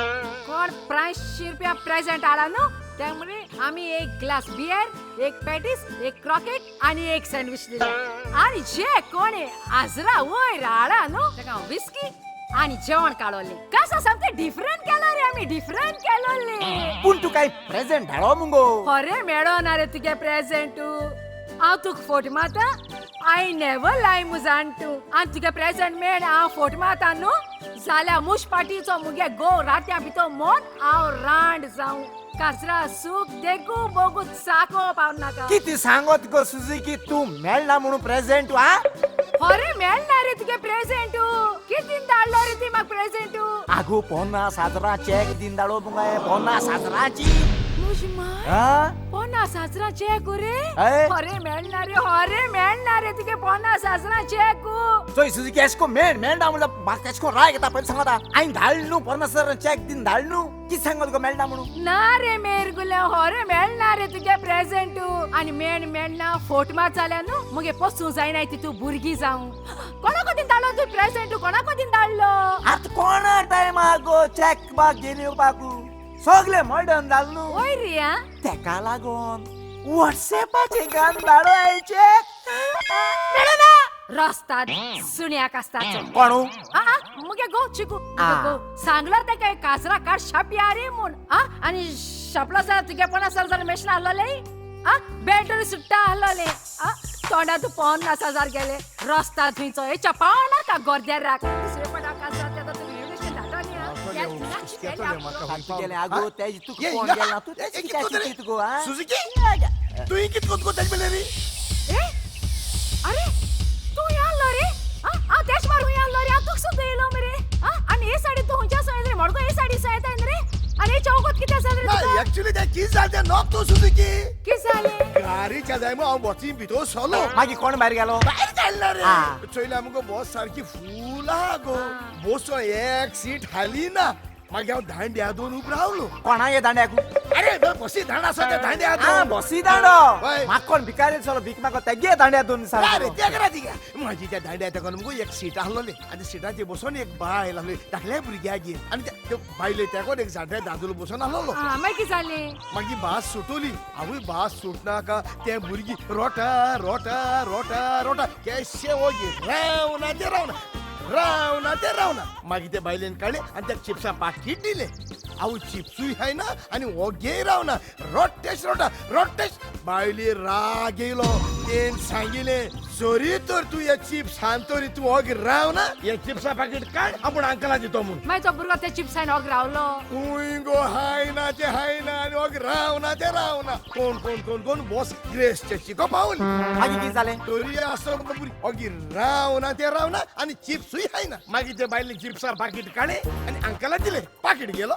Speaker 2: कोण 500 रुपया प्रेझेंट हाडा न्हू तेंक मरी आमी एक ग्लास बियर एक पॅटीस एक क्रॉकेट आनी एक सँडविच दिला आनी जे कोणे आजरा वयर हाडा न्हू तेका विस्की आनी जेवण काडोले कसा सामकें डिफरंट केला रे मी डिफरंट केलोले
Speaker 3: पूण तू काय प्रेझेंट धाडो मुगो
Speaker 2: खरे मेळोना रे तुगे प्रेझेंट हांव तुका फोट मारता आय नेवर लाय मुजांटू आनी तुगे प्रेझेंट मेळ हांव फोट मारता न्हू जाल्यार मुशपाटीचो मुगे गो रात्या भितर मोन हांव रांड जाऊं काजरा सूख देखू बोगू साको पावनाका
Speaker 3: किती सांगत गो सुजुकी तू मेळना म्हणून प्रेझेंट हा
Speaker 2: खरे मेळना रे तुगे प्रेझेंट किती धाडलो रे ती म्हाका प्रेझेंट
Speaker 3: आगो 50,000 चॅक दिन धाडो मुगे 50,000ची
Speaker 2: मुजी माय
Speaker 3: हा
Speaker 2: 50,000 चेक रे
Speaker 3: ए?
Speaker 2: खरे मेळना रे तुगे 50,000 चेक
Speaker 3: चोय सुजुकी एसको मेळना म्हणलं म्हाका एसको राय घेता पयलीं सांगता हांवें धाडल न्हू 50,000 चॅक दिन धाडल न्हू कितें सांगत गो मेळना म्हणून
Speaker 2: ना रे मेरगुले खरे मेळना रे तुगे प्रेझेंट आनी मेळना फोट मार जाल्या न्हू मुगे पसूं जायना तितू भुरगीं जावं कोणाको दिन धाडलो तू प्रेझेंट कोणाको दिन धाडलो
Speaker 3: आतां कोणा टायम गो चॅक बाग घेवन येवपाकू सगळे मॉडर्न जाल न्हू
Speaker 2: ओय रिया
Speaker 3: तेका लागून व्हॉट्सएपाचे गान धाडो आयचे
Speaker 2: मेळना रस्ता सुण्याक आसता
Speaker 3: कोणू
Speaker 2: मुगे गो चिकू
Speaker 3: आ.
Speaker 2: गो सांगलो तेका काजरा काड शापया रे म्हूण आनी शापलो जाल्यार तुगे 50,000 मेशन आहलोले बॅटरी सुट्टा आहलोले तोंडात 50,000 गेले रस्ता थंयचो हे चपावणार का गोरद्याराक दुसरे पडा काजरा तेका तू रेडिएशन
Speaker 3: गेले आगो तेजी तू
Speaker 1: ये,
Speaker 3: कोण
Speaker 1: या.
Speaker 3: गेला तू
Speaker 1: ये,
Speaker 3: तेजी
Speaker 1: कितको
Speaker 3: काय
Speaker 1: तरी?
Speaker 3: चिंतीत गो हा
Speaker 1: सुजुकी तू ही कितको तुको तेज मिले रे
Speaker 2: अरे तू यालो रे आ देश मारू यालो रे तू सुद्धा येलो मरे आणि हे साडी तू हुंच्या सयत रे मडगो हे साडी सयत रे आणि हे चौकत किती असेल रे तुका
Speaker 1: एक्चुअली ते किस जाते नॉक तो सुजुकी
Speaker 2: किस झाले
Speaker 1: गाडीच्या जाय हांव बसी भितर सोलो
Speaker 3: मागीर कोण भायर गेलो
Speaker 1: भायर काडला रे
Speaker 3: आ.
Speaker 1: चोयले आमकां बस सारकी फूल आहा गो बसो एक सीट खाली ना मागीर हांव दांड्या दोन उब रावलो
Speaker 3: कोणा ये दांड्याकू
Speaker 1: अरे बसी धाडा आसा त्या दांड्या
Speaker 3: हा
Speaker 1: दोन
Speaker 3: बसी दांडो
Speaker 1: हय.
Speaker 3: म्हाका कोण भिकारी चलो भीक मागो तेगे दांड्या दोन
Speaker 1: अरे
Speaker 3: सारको
Speaker 1: ते करा ती माझी त्या दांड्या तेका मुगो एक सीट आहलोले आनी सीटाचेर बसून एक बाय आहलोली धाकल्या भुरग्यागेर आनी त्या बायले तेकोन एक जाड्या दादलो बसून आहलोलो
Speaker 2: मागीर कितें जालें
Speaker 1: मागीर बास सुटोली हांवूय बास सुटनाका ते भुरगी रोटा रोटा रोटा रोटा केशे ओगे रावना मागीर ते बायलेन काडले आनी त्या चिप्सा पाकीट दिले हांव चिप्सूय खायना आनी ओगे रावना रोट्टेश बायले राग येयलो तेन सांगिले जरी तर तू हे चिप्स खान तरी तू ओगे रावना हे चिप्सा पाकीट काड आपूण अंकला दितो म्हूण
Speaker 2: मागीर तो भुरगो ते चिप्स खायन ओग रावलो
Speaker 1: हुंय गो हायना आनी ओगे रावना कोण बॉस ग्रेसचे चिको पावली
Speaker 3: मागीर कितें जालें
Speaker 1: तरी असो बुरी ओगी रावना आनी चिप्सूय खायना मागीर ते बायले चिप्सा पाकीट काडले आनी अंकला दिले पाकीट गेलो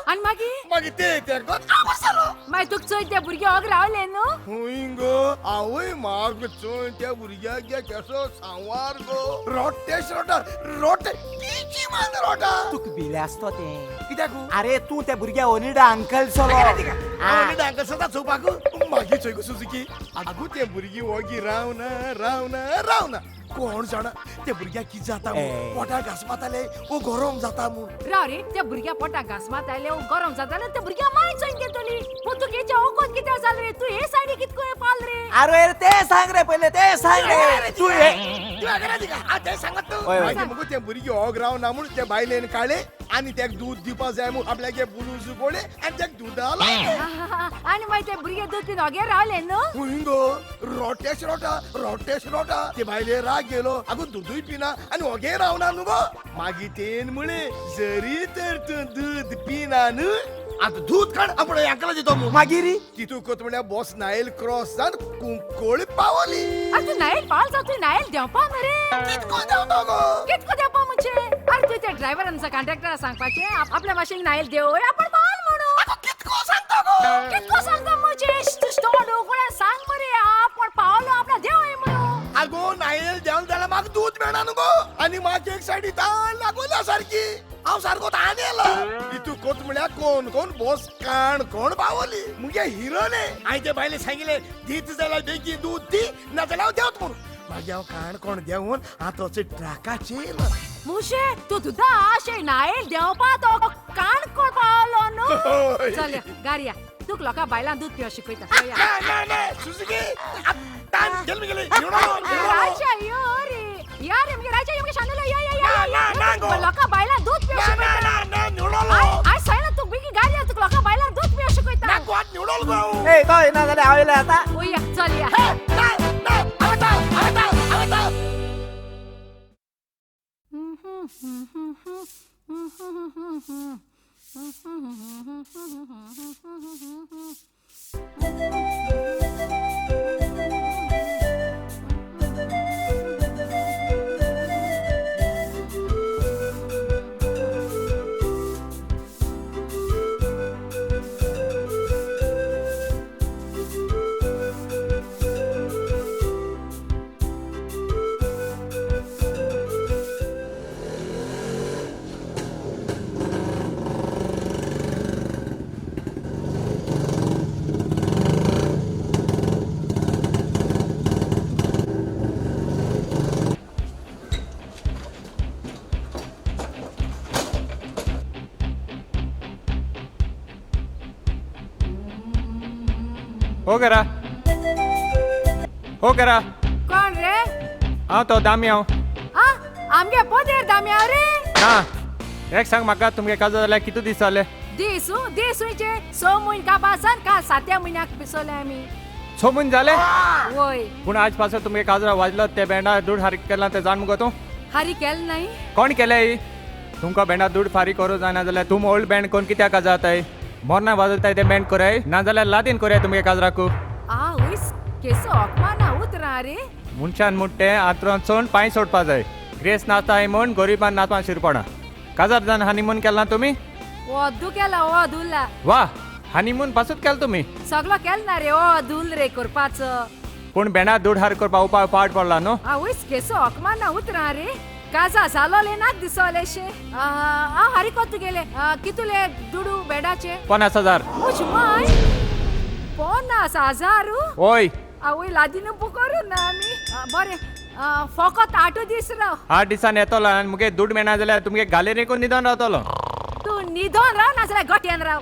Speaker 2: आनी मागीर
Speaker 1: मागीर ते बसलो
Speaker 2: मागीर तुका चोय ते भुरगे ओग रावले न्हू
Speaker 1: हुंय गो हांवूय माग चोय त्या भुरग्याक गे केसो सांवार गो रोटे किची मान रोटा
Speaker 3: तुका भिले आसतो तें
Speaker 1: कित्याक
Speaker 3: अरे तू त्या भुरग्या ओनिडा अंकल चलो
Speaker 1: हांव डांगर सदां चोवपाक मागीर चोय गो सुजुकी आगू ते भुरगीं ओगी रावना कोण जाणा ते भुरग्याक कितें जाता
Speaker 3: ए.
Speaker 1: पोटा घास माताले ओ गरम जाता म्हूण
Speaker 2: राव रे त्या भुरग्या पोटाक घास मारताले गरम जाता जाल्यार त्या भुरग्या माय चोयन घेतली पूण तुका हेच्या ओगोत कितें जाल रे तू हे सायडी कितको पाल रे
Speaker 3: अरे ते सांग रे पहिले ते सांग रे तू हे ओय, ओय.
Speaker 1: मागीर ते भुरगीं ओग रावना म्हूण ते बायलेन काडले आनी तेका दूद दिवपा जाय म्हूण आपल्यागे बुलूज गोळे आनी तेका दूद
Speaker 2: आनी मागीर ते भुरगे दूध पिवन ओगे रावले न्हू
Speaker 1: हुंगो रोटेश रोटा ते बायले राग गेलो आगो दूदूय पिना आनी ओगे रावना न्हू गो मागीर तेन म्हणे जरी तर तूं दूद पिना न्हू आता दूध काड आपण अंकला दितो म्हूण
Speaker 3: मागीर
Speaker 1: तितू कोत म्हळ्यार बॉस नायल क्रॉस जावन कुंकोळी पावली
Speaker 2: अरे तू नायल पाल जा तू नायल देवपा मरे
Speaker 1: कितको देंवतो गो
Speaker 2: कितको देवपा म्हणजे अरे तू त्या ड्रायव्हरान कंडक्टरा सांगपाचे आपल्या भाशेन नायल देव आपण पाल म्हणून
Speaker 1: कितको सांगतो गो
Speaker 2: कितको सांगता म्हणजे तू स्टोर उगडे सांग मरे आपण पावलो आपला देव आहे म्हणून
Speaker 1: आगो नायल देवन जाल्यार म्हाका दूध मेळना न्हू गो आनी म्हाका एक सायडी ताण लागोल्या सारकी हांव सारको ताण येयलो तितू कोत म्हळ्यार कोण बॉस कोण पावली मुगे हिरोने हांवें ते बायले सांगिल्ले दीत जाल्यार बेगीन दूध दी ना जाल्यार हांव देवत म्हणून मागीर हांव कोण देवून आतांचे ट्राकाचेर
Speaker 2: मुशे तू तुझा आशे नायल देवपा तो कोण पावलो न्हू
Speaker 1: होय.
Speaker 2: चल गारिया तुक लोका बायलां दूध पिवप शिकयता
Speaker 1: ना सुजुकी ताण गेले
Speaker 2: राजा यो रे यार मुगे राजा यो मुगे शांदलो या
Speaker 1: ना, गो.
Speaker 2: लोका बायलां दूध पिवप शिकयता
Speaker 1: ना
Speaker 2: आय
Speaker 3: रे तो येना जाल्यार हांव येयलें आतां
Speaker 2: वया चल या
Speaker 5: हो करा
Speaker 2: कोण रे
Speaker 5: हांव तो दामी हांव
Speaker 2: आ आमगे पोदेर दाम्या रे
Speaker 5: ना एक सांग म्हाका तुमगे काजू जाल्यार कितू दीस जाले
Speaker 2: दिसूचे 6 म्हयन कापासन काल 7 म्हयन्याक पिसोले आमी
Speaker 5: 6 म्हयने जाले
Speaker 2: वय
Speaker 5: पूण आज पासून तुमगे काजरा वाजलो ते बँडा दूड फारीक केला ते जाण मुगो तूं
Speaker 2: हारी केल नाही
Speaker 5: कोण केलें तुमकां बँडा दूड फारीक करूं जायना जाल्यार तुम ओल्ड बँड कोण कित्याक काजाताय मोरना वाजयताय ते बँड कोराय ना जाल्यार लादीन कोराय तुमगे काजराकू
Speaker 2: आ उस केसो अकमाना उतरा रे
Speaker 5: मनशान मुट्टे आतरून चोण पांय सोडपा जाय ग्रेस नाचताय म्हूण गरीबान नाचपा शिरपणा काजार जावन हनीमून केला तुमी
Speaker 2: ओदू केला ओदूला
Speaker 5: वा हनीमून पासून केला तुमी
Speaker 2: सगळं केल ना रे ओदूल रे करपाचं
Speaker 5: पूण बँडा दूड हार करपा उपाय पाड पडला न्हू
Speaker 2: आ उस केसो अकमाना उतरा रे काजा जालोले नाक दिसोलेशे आ हारी कोत गेले कितुले दुडू बेडाचे
Speaker 5: 50,000
Speaker 2: मुझ माय 50,000
Speaker 5: ओय
Speaker 2: आवय लादीन पुकोरू ना आमी बरे फकत 8 दीस राव
Speaker 5: 8 दिसान येतलो आनी मुगे दूड मेळना जाल्यार तुमगे गालेरीकून निदान रावतलो
Speaker 2: तू निधन राव ना जाल्यार गट्यान राव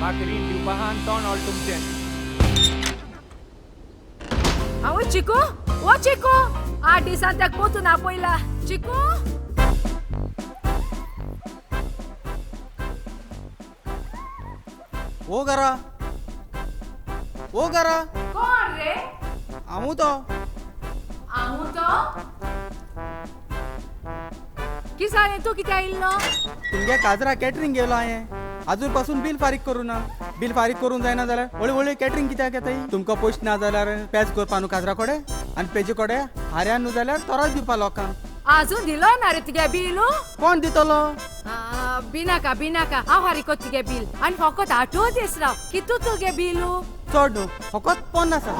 Speaker 5: म्हाका रीण दिवपा हा आनी तोंड ऑल तुमचें
Speaker 2: आवय चिकू ओ चिकू 8 दिसान त्याक पोतून आपयला चिकू
Speaker 6: ओ घरा
Speaker 2: कोण रे
Speaker 6: हांव तो
Speaker 2: आमू तो कि जालें तू कित्या आयिल्लो
Speaker 6: तुमगे काजरा कॅटरिंग गेलो हांवें आजून पासून बिल फारीक करूं ना बिल फारीक करूंक जायना जाल्यार व्हडली व्हडली कॅटरिंग कित्याक येताय तुमकां पयशे ना जाल्यार पेज करपा न्हू काजरा कोडे आनी पेजे कोडे हाऱ्यान न्हू जाल्यार तोराच दिवपा लोकांक
Speaker 2: आजून दिलो ना रे तुगे बिलू
Speaker 6: कोण दितलो
Speaker 2: बिनाका हांव हारी कोत तुगे बिल आनी फकत 8 दीस राव कितू तुगे बिलू
Speaker 6: चड न्हू फकत 50,000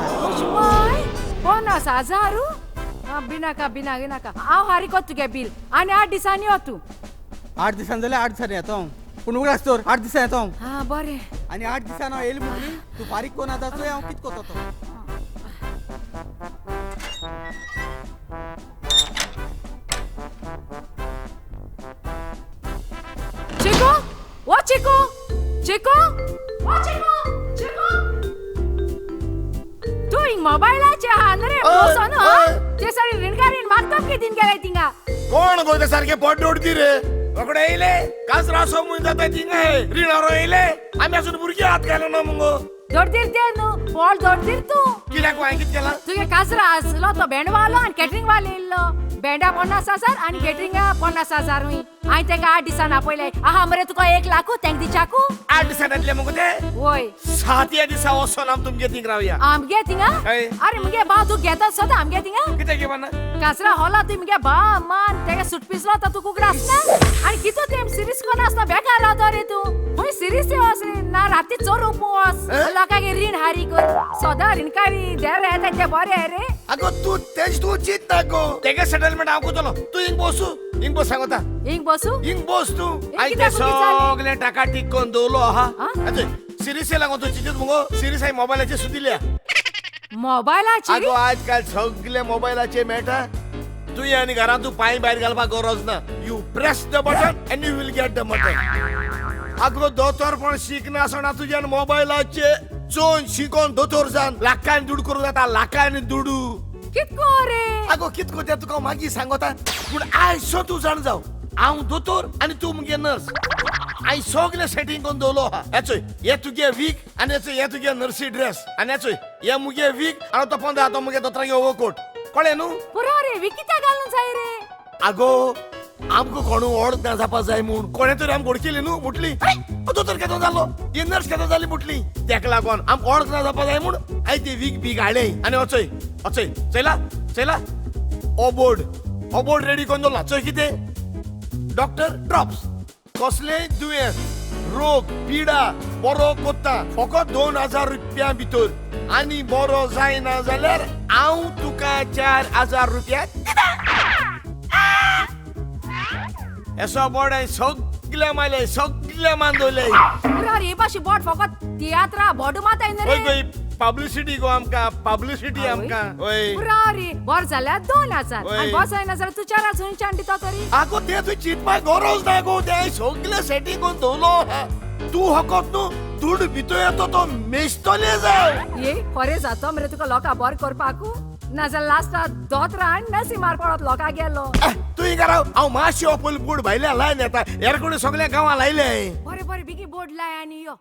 Speaker 2: 50,000 बिनाका हांव हारी कोत तुगे बिल आनी 8 दिसांनी यो तूं
Speaker 6: 8 दिसान जाल्यार 8 दिसांनी येतो पूण उगडास तर 8 दिसान येतो
Speaker 2: हा बरें
Speaker 6: आनी 8 दिसान हांव येयली म्हणली तूं फारीक कोण आतां चोय हांव कित कोतो तो
Speaker 2: चिकू ओ चिकू तू हिंग मोबायलाचे हान रे बोसन ते सारी रिणकारीन मागताप के दिन गेले तिंगा
Speaker 1: कोण गो ते सारखे पोट दोडती रे रोकडे येयले काजरा सोमून जाता थिंगा रिणारो येयले आमी अजून भुरगी हात घालो ना मुगो
Speaker 2: दोडदीर ते न्हू पोळ दोडदीर तू
Speaker 1: कित्याक हांवें कित केला
Speaker 2: तुगे काजरा आसलो तो बँडवालो आनी कॅटरिंग वालो येयल्लो बँडा 50,000 आनी कॅटरिंगा 50,000 हांवें तेका 8 दिसान आपयले आहा मरे तुका 1 लाख तेंक दिचाकू
Speaker 1: 8 दिसान येतले मुगो ते
Speaker 2: वय
Speaker 1: 7 दिसा वचोन आमी तुमगे थिंग रावया
Speaker 2: आमगे थिंगा
Speaker 1: हय.
Speaker 2: अरे मुगे बा तू घेता सदा आमगे थिंगा
Speaker 1: कित्याक घेवना
Speaker 2: काजरा होला ती मुगे बा मान तेका सूट पिसलो तर तू कुकडास ना आनी कितो तेम सिरीज कोण आसता बेकार रावतो रे तू हुंय सिरीज येवस ना राती चोर उपोस लोकांगे रीण हारी कर सदा रीणकारी देर येता ते बरे रे
Speaker 1: आगो तू तेज तू चिंत नाको तेगे सेटलमेंट हांव कोतलो तू हिंग बस सांगता
Speaker 2: हिंग बसू
Speaker 1: हिंग बस तू
Speaker 2: हिंग
Speaker 1: आय
Speaker 2: कित्याक
Speaker 1: ते
Speaker 2: उगी जाली?
Speaker 1: सगळे टाका टीक कोन दवरलो आहा
Speaker 2: आ?
Speaker 1: आते सिरीस लागून तू चिंतीत मुगो सिरीस हाय मोबायलाचेर सुदिल्या
Speaker 2: मोबायलाची
Speaker 1: आगो आजकाल सगळे मोबायलाचेर मेळटा तू आनी घरांत तू पांय भायर घालपाक गरज ना you press the button end you will get the button आगो दोतोर पण शिकना आसना तुज्यान मोबायलाचे चोन शिकोन दोतोर जावन लाखांनी दूड करूं जाता लाखांनी दुडू
Speaker 2: कितको रे
Speaker 1: आगो कितको ते तुका मागीर सांगता पूण आयज सो तूं जाण जाव हांव दोतोर आनी तूं मुगे नर्स हांवें सगळें सेटींग करून दवरलो आहा येचोय हे तुगे वीक आनी हे तुगे नर्सी ड्रेस आनी येचोय हे मुगे वीक आनी तो पंदरा तो मुगे दोतरागे ओवरकोट कळ्ळें न्हू
Speaker 2: पुरो रे वी कित्या घालून जाय रे
Speaker 1: आगो आमकां कोण ओळख ना जावपा जाय म्हूण कोणे तरी आमकां ओळखिली न्हू मुटली दोतोर केदो जालो ही नर्स केदो जाली मुटली तेका लागोन आमकां ओळख ना जावपा जाय म्हूण हांवें ती वीक बीक हाडले आनी वचय चयला ओबोर्ड रेडी करून दवरला चोय कितें डॉक्टर ड्रॉप्स कसलेय दुयेंस रोग पिडा बरो कोत्ता फकत 2000 रुपया भितर आनी बरो जायना जाल्यार हांव तुका 4000 रुपया एसो बोर्ड हांवें सगळे मारले सगळे मांदवले
Speaker 2: पुरो रे बाशी बोट फकत तियात्रा बोर्ड मात आयना रे
Speaker 1: पब्लिसिटी गो आमकां पब्लिसिटी आमकां ओय
Speaker 2: पुरो रे बर जाल्यार 2000
Speaker 1: ओय.
Speaker 2: आनी बस जायना जाल्यार तूं 4000 दिता तरी
Speaker 1: आगो ते तूं चिंतपाक गरज ना गो ते हांवें सगळे सेटींग करून दवरलो तूं हकत न्हू दूड भितर येतो तो मेजतले जाय
Speaker 2: ये खरें जातो मरे तुका लोकां बर करपाकू नाजाल्यार लास्टाक दोतरा आनी नसी मार पडत लोकां गेलो
Speaker 1: तूं हिंगा राव हांव मातशें हो पयलीं बूट भायल्या लायन येता हेर कोणी सगळ्या गांवां लायले
Speaker 2: बरें बरें बेगी बोर्ड लाय आनी यो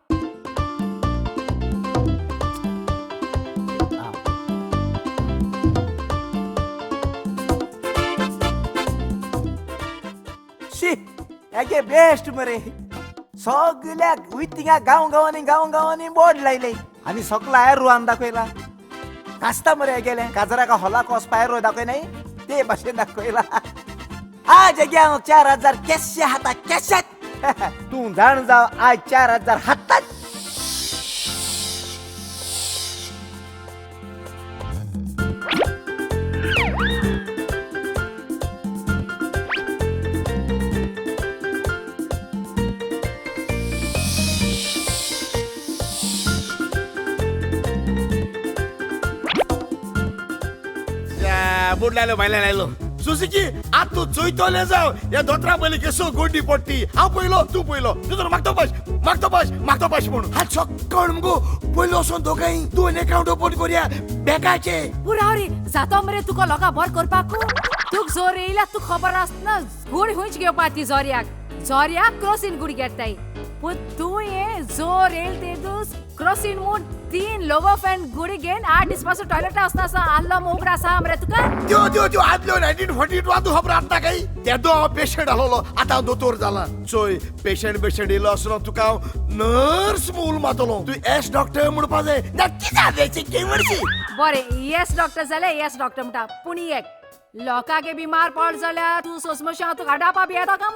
Speaker 3: शी हेगे बेस्ट मरे सगळ्या विथिंगा गांवांनी बोर्ड लायले आनी सगळा एर रुवान दाखयला कास्ता मरे गेले काजराका हॉलाक वचपाक रो दाखय नाही ते भाशेन दाखयला आज हेगे हांव 4000 केशे हाता केशात तूं जाण जाव आज 4000 हातात
Speaker 1: बूट लायलो भायल्या लायलो सुझुकी आत तूं चोयतोले जाव या दोतरा पयली केसो गोड्डी पडटी हांव पयलो तूं पयलो तुजो मागतो पाश म्हणून हा चक्कण मुगो पयलो वचोन दोगांय दोन अकाउंट ओपन करुया बँकाचे
Speaker 2: पुरो रे जातो मरे तुका लोकां बर करपाकू तुक जोर येयल्या तूं खबर आसतना गुड हुंच घेवपा ती जोर्याक क्रॉसीन गुड घेताय पूण तूं ये जोर येयल ते दीस क्रॉसीन म्हूण 3 लोगो फॅन गुडी घेन 8 दिसपासून टॉयलेट आसता आल्लो मोगड आसा मरे तुका
Speaker 1: त्यो आदलो 1942 तूं खबर आसता काय तेदो हांव पेशंट आसलोलो आतां हांव दोतोर जाला चोय पेशंट येयलो आसलो तुका हांव नर्स मूल मातलो तूं एस डॉक्टर म्हणपा जाय ना कितें जायची केवडची
Speaker 2: बरें येस डॉक्टर जाल्यार येस डॉक्टर म्हणटा पूण एक लोकांगे बिमार पड जाल्यार तूं सोसमोशी हांव तुका आडावपा बी येता काम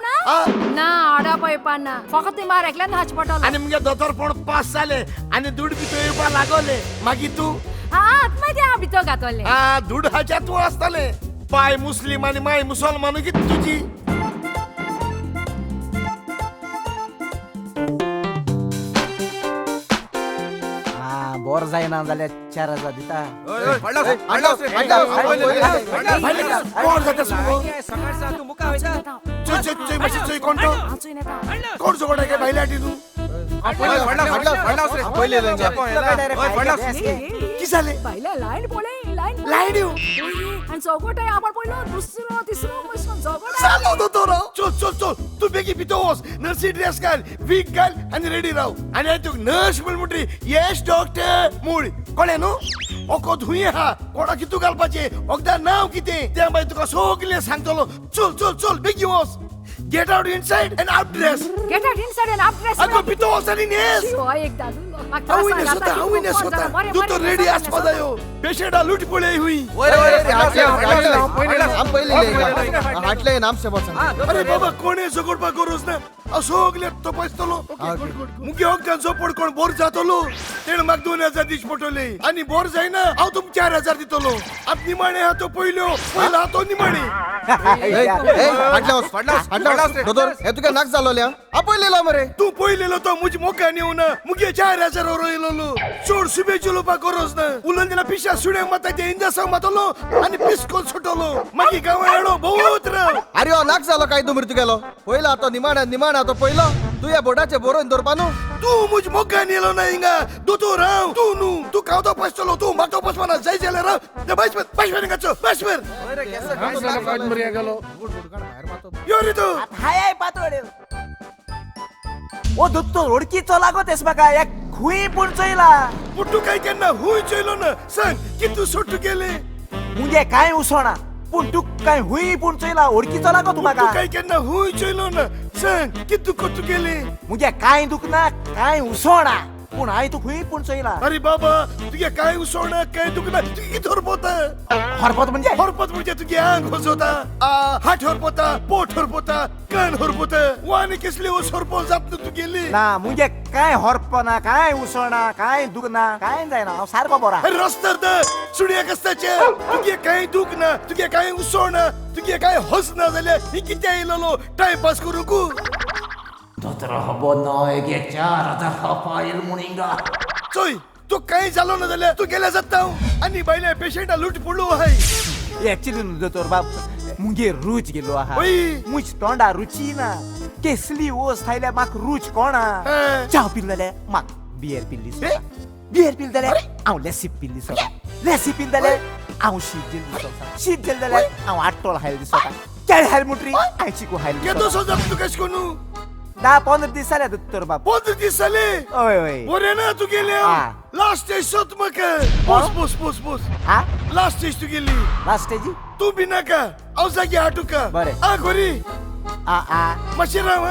Speaker 2: ना आडावपा येवपा ना फकत तुवें मार एकल्यान हाच पडटलो
Speaker 1: आनी मुगे दोतोर पण पास जाले आनी दूड भितर येवपा लागले मागीर तूं
Speaker 2: मागीर हांव भितर घातले
Speaker 1: दूड हाच्या तूं आसतले बाय मुस्लीम आनी माय मुसलमान कितें तुजी
Speaker 3: बोर जायना जाल्यार 4000 दिता
Speaker 1: कोण जाता चोय मातशी चोय कोण तो कोण जोगोडा गे भायल्या हाटी तूं की जालें
Speaker 2: भायल्या लायन पळय
Speaker 1: लायन येऊ
Speaker 2: आनी चौकोटाय आबाळ पडलो दुसरो तिसरो बसून चौकोटा
Speaker 1: चालो दोतोर चल तू बेगी भितर वच नर्सी ड्रेस घाल वीक घाल आनी रेडी राव आनी हांवें तुका नर्स म्हण म्हणटी येस डॉक्टर मूळ कळ्ळें न्हू ओको धुंय आहा कोणा कितू घालपाचें वखदार नांव कितें तें मागीर तुका सगलें सांगतलो चल बेगी वच get out inside end out dress
Speaker 2: get out inside end out dress
Speaker 1: आगो भितर वच आनी न्हेस
Speaker 2: एक दादू
Speaker 1: हांव न्हेस वता दोतोर रेडी आसपा जायो पेशंटा लूट पळय हुई अरे बाबा कोणे झगडपाक गरज ना हांव सगलें तपासतलो मुगे वखदान चोपड कोण बोर जातलो तेणें म्हाका 2000 दीस पडटले आनी बोर जायना हांव तुमका 4000 दितलो आतां निमाणे आहा तो पयलो हा तो निमाणे
Speaker 4: नाक जालोल्या आपयलेला मरे
Speaker 1: तू पयलेलो तो मुजी मोका नेऊ ना मुगे 4000 वर येयलो चोड सुबे चलोवपाक गरज ना उलन दिना पिशा सुड्यांक माता ते इंजेक्शन मातलो आनी पिस्कोल सुटलो मागीर गांवा येडो बहुत राव
Speaker 4: अरे हो नाक जालो काय तू मृत्यू गेलो पयला तो निमाणा तो पयलो तू या बोर्डाचे बरोवन दवरपा न्हू
Speaker 1: तू मुज मोका नेलो ना हिंगा दोतोर राव तू न्हू तू कावतो पसतलो तू म्हाका पसपाना जाय जाल्यार राव ते बाशवर हिंगाचो बाशवर यो रे तू
Speaker 3: हाय पातोड ओ दोत्तोर ओळखीचो लागोतेस म्हाका एक खुई पूण चोयला
Speaker 1: पूण तू काय केन्ना हुंय चोयलो ना सांग कितू सोडू गेले
Speaker 3: मुगे काय उसोना पूण तू काय हुई पूण चोयला ओळखीचो लागो तू
Speaker 1: तू
Speaker 3: म्हाका
Speaker 1: काय केन्ना हुंय चोयलो ना सांग कितू कोतू गेले
Speaker 3: मुगे काय दुखना काय उसोना पूण हांवें तू खुई पूण चोयला
Speaker 1: अरे बाबा तुगे काय उसोना काय दुखना तुगे कित हरपोता
Speaker 3: हरपत म्हणजे
Speaker 1: हरपत म्हणजे तुगे आंग होजोता हात हरपोता पोट हरपोता कान हरपोता वानी कसले ओस हरपोल जात ना तू गेली
Speaker 3: ना मुगे काय हरपना काय उसोना काय दुखना काय जायना हांव सारको बरा
Speaker 1: अरे रस्त्यार द सुड्या कस्ताचे तुगे काय दुखना तुगे काय उसोना तुगे काय हसना जाल्यार ही कित्या येयलो टाइम पास करूं कू
Speaker 3: दोतोर हबो नॉयगे 4000 हपायल मुनिंगा
Speaker 1: चोय तू काही झालो ना जाल्यार तू गेल्या जाता आणि बायल्या पेशंटा लूट पडलो हाय
Speaker 3: एक्चुअली दोतोर बाब मुगे रूच गेलो आहा
Speaker 1: ओय.
Speaker 3: मुच तोंडा रुची ना केसली ओस थायल्या माक रूच कोणा
Speaker 1: हा.
Speaker 3: चा पिल्लले माक बियर पिल्ली
Speaker 1: ए?
Speaker 3: बियर पिल जाल्यार हांव लेसी पिल्ली सोडा लेसी पिल जाल्यार हांव शीत जेल दिसोता शीत जेल जाल्यार हांव आट्टोळ हायल दिसोता केळ हायल मुट्री हांव चिकू हायल
Speaker 1: केदो
Speaker 3: दिसोता
Speaker 1: सोजा तू कश कोनू
Speaker 3: 10-15 दीस जाले दोतोर बाब
Speaker 1: 15 दीस जाले
Speaker 3: ओय ओय
Speaker 1: बरे ना तू गेले
Speaker 3: हा.
Speaker 1: लास्ट स्टेज सोत म्हाका बोस बोस बोस बोस
Speaker 3: हा
Speaker 1: लास्ट स्टेज तू गेली
Speaker 3: लास्ट स्टेजी
Speaker 1: तू बी नाका हांव जागी हाटू का
Speaker 3: बरें.
Speaker 1: आ गोरी
Speaker 3: आ
Speaker 1: मातशें राव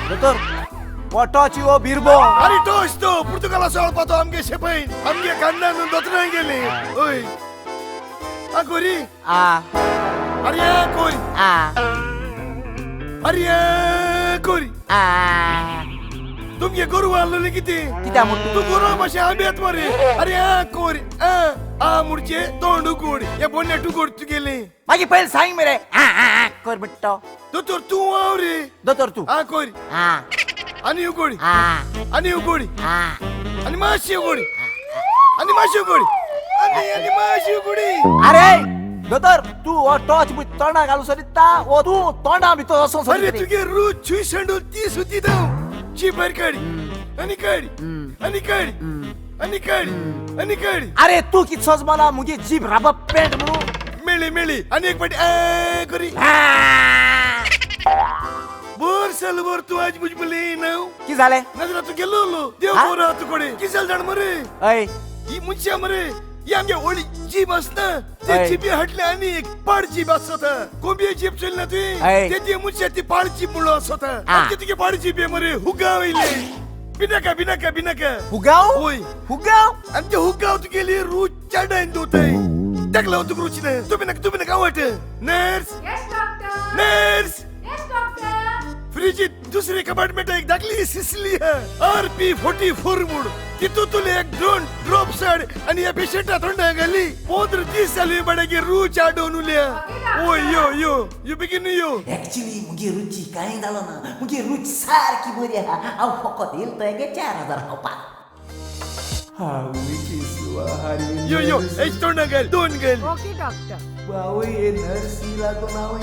Speaker 3: दोतोर वॉटोची ओ बिरबो
Speaker 1: अरे तोच तो पुर्तुगालाचो हळपातो आमगे शेपैन आमगे कान्नान दोतरां गेले ओय आ गोरी
Speaker 3: आ
Speaker 1: अरे आ गोरी
Speaker 3: आ
Speaker 1: अरे आ गोरी
Speaker 3: आ
Speaker 1: तुमगे गोरू आणलोले किती
Speaker 3: कित्या म्हणटा
Speaker 1: तू गोरू मातशें आंब्यात मरे अरे आ कोरी आ मुडचे तोंड उगड या बोन्याट उगड तू गेले
Speaker 3: मागी पहिले सांग मरे आ कर बिट्टो
Speaker 1: दोतोर तू आव रे
Speaker 3: दोतोर तू
Speaker 1: आ कोरी
Speaker 3: आ
Speaker 1: आनी उगडी
Speaker 3: आ
Speaker 1: आनी उगडी
Speaker 3: आ
Speaker 1: आनी मातशी उगडी आनी मातशी उगडी आनी मातशी उगडी
Speaker 3: अरे दोतोर तू ओ टॉच बी तोंडा घालू सोदिता ओ तू तोंडा बी तो असो
Speaker 1: अरे
Speaker 3: सोदिता
Speaker 1: तुगे रूच छुई संडो ती सुती दाव ची बर काडी आनी काडी आनी काडी आनी काडी आनी काडी
Speaker 3: अरे तू कितसोच मला मुगे जीभ राब पेंट म्हणू
Speaker 1: मेळी मेळी आनी एक पाटी आ करी बर साल बर तू आज मुझ बोले नाव
Speaker 3: की झाले
Speaker 1: नजरा तू गेलो लो देव
Speaker 3: हा?
Speaker 1: बोरा तू कोडे किसल जाण मरे
Speaker 3: अय
Speaker 1: ही मुंच्या मरे ही आमगे ओळी जीब असता ते
Speaker 3: ऐ.
Speaker 1: जीबी हटले आणि एक पाड जीब असता कोंबी जीब चल ना तुई
Speaker 3: ऐ.
Speaker 1: ते ती मुंच्या ती पाड जीब मुळो असता
Speaker 3: हा.
Speaker 1: आमगे तुगे पाड जीब आहे मरे हुगावले बिनाका बिनाका बिनाका
Speaker 3: हुगाव
Speaker 1: होय
Speaker 3: हुगाव
Speaker 1: आणि ते हुगाव तू गेली रूच चढाईन दोताय टाकला तू रुच ना तू बिना वाट nurse
Speaker 2: yes doctor
Speaker 1: nurse
Speaker 2: yes doctor
Speaker 1: फ्रीजीत दुसरी कंपार्टमेंट एक दाखली सिसली RP 44 मूड तितू तुले एक ड्रोन ड्रॉप साड आणि या पेशंटा तोंडा घाली 15-30 साली बडगे रूच आडोन उल्या ओ यो बिगिन यो
Speaker 7: ऍक्च्युली मुगे रुची काय झालं ना मुगे रुच सारखी बरी आहा हांव फकत येयलो गे 4000 हपा
Speaker 1: यो एक तोंडा घाल दोन घाल
Speaker 2: ओके डॉक्टर
Speaker 7: बावय नर्सी लागून हांव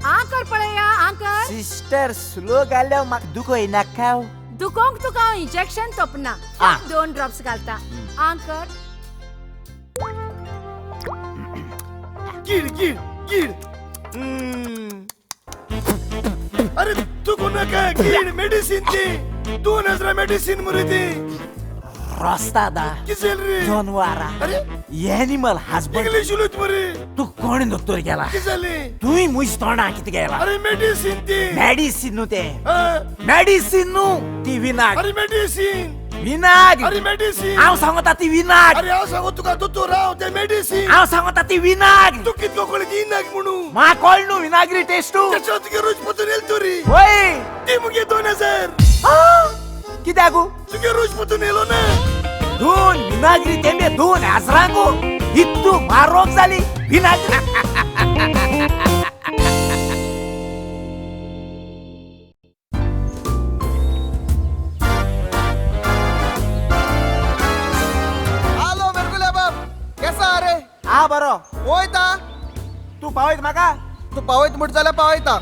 Speaker 2: आंकर पळया आंकर
Speaker 3: सिस्टर स्लो घाल्या म्हाक दुखोय नाकाव
Speaker 2: दुखोंक तुका हांव इंजेक्शन तोपना
Speaker 3: आ.
Speaker 2: 2 ड्रॉप्स घालता आंकर
Speaker 1: गिड अरे तू कोणा काय गिड मेडिसिन ते 2000 मेडिसिन मरे ते
Speaker 3: रस्तादा
Speaker 1: किसेल रे
Speaker 3: जनवारा
Speaker 1: अरे
Speaker 3: एनिमल हस्बंड
Speaker 1: इंग्लिश उलत मरे
Speaker 3: तू कोण दोतोर गेला
Speaker 1: किसले
Speaker 3: तुई मुज तोंडा कित गेला
Speaker 1: अरे मेडिसिन ते
Speaker 3: मेडिसिन नु ते
Speaker 1: हा?
Speaker 3: मेडिसिन नु ती विनाग
Speaker 1: अरे मेडिसिन
Speaker 3: विनाग
Speaker 1: अरे मेडिसिन
Speaker 3: हांव सांगता ती विनाग
Speaker 1: अरे हांव सांगू तुका दोतोर राव ते मेडिसिन
Speaker 3: हांव सांगता ती विनाग
Speaker 1: तू कितको कोळ दिनाक म्हणू
Speaker 3: मा कॉल नु विनागरी टेस्टू
Speaker 1: त्याच्या तुगे रोज पतून येल तुरी
Speaker 3: होय
Speaker 1: ती मुगे 2000
Speaker 3: कित्याकू
Speaker 1: तुगे रोज पतून येलो ना
Speaker 3: 2 विनागरी तेंबे 2000 इतू मारोग जाली विनागरी
Speaker 6: हालो मेरगुल्या बाप केसा रे
Speaker 3: हा बरो
Speaker 6: वयता
Speaker 3: तू पावयत म्हाका
Speaker 6: तू पावयत म्हट जाल्यार पावयता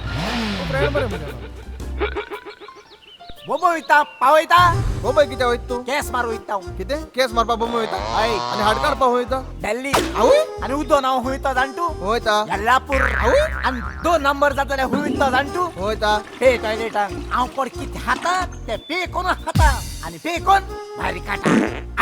Speaker 3: बोबो वयता पाव वयता
Speaker 4: हो बाई किती वयत तू
Speaker 3: केस मारू वयता
Speaker 4: किती केस मारपा बोंब वयता
Speaker 3: हय
Speaker 4: आणि हाड काडपा वयता
Speaker 3: दिल्ली
Speaker 4: आवय
Speaker 3: आणि उदो नाव वयता जाणटू
Speaker 4: वयता
Speaker 3: यल्लापूर आणि 2 नंबर जातले वयता जाणटू
Speaker 4: वयता
Speaker 3: पे टॉयलेटांक हांव पड कितें खाता ते पे कोण खाता आणि पे कोण भारी काटा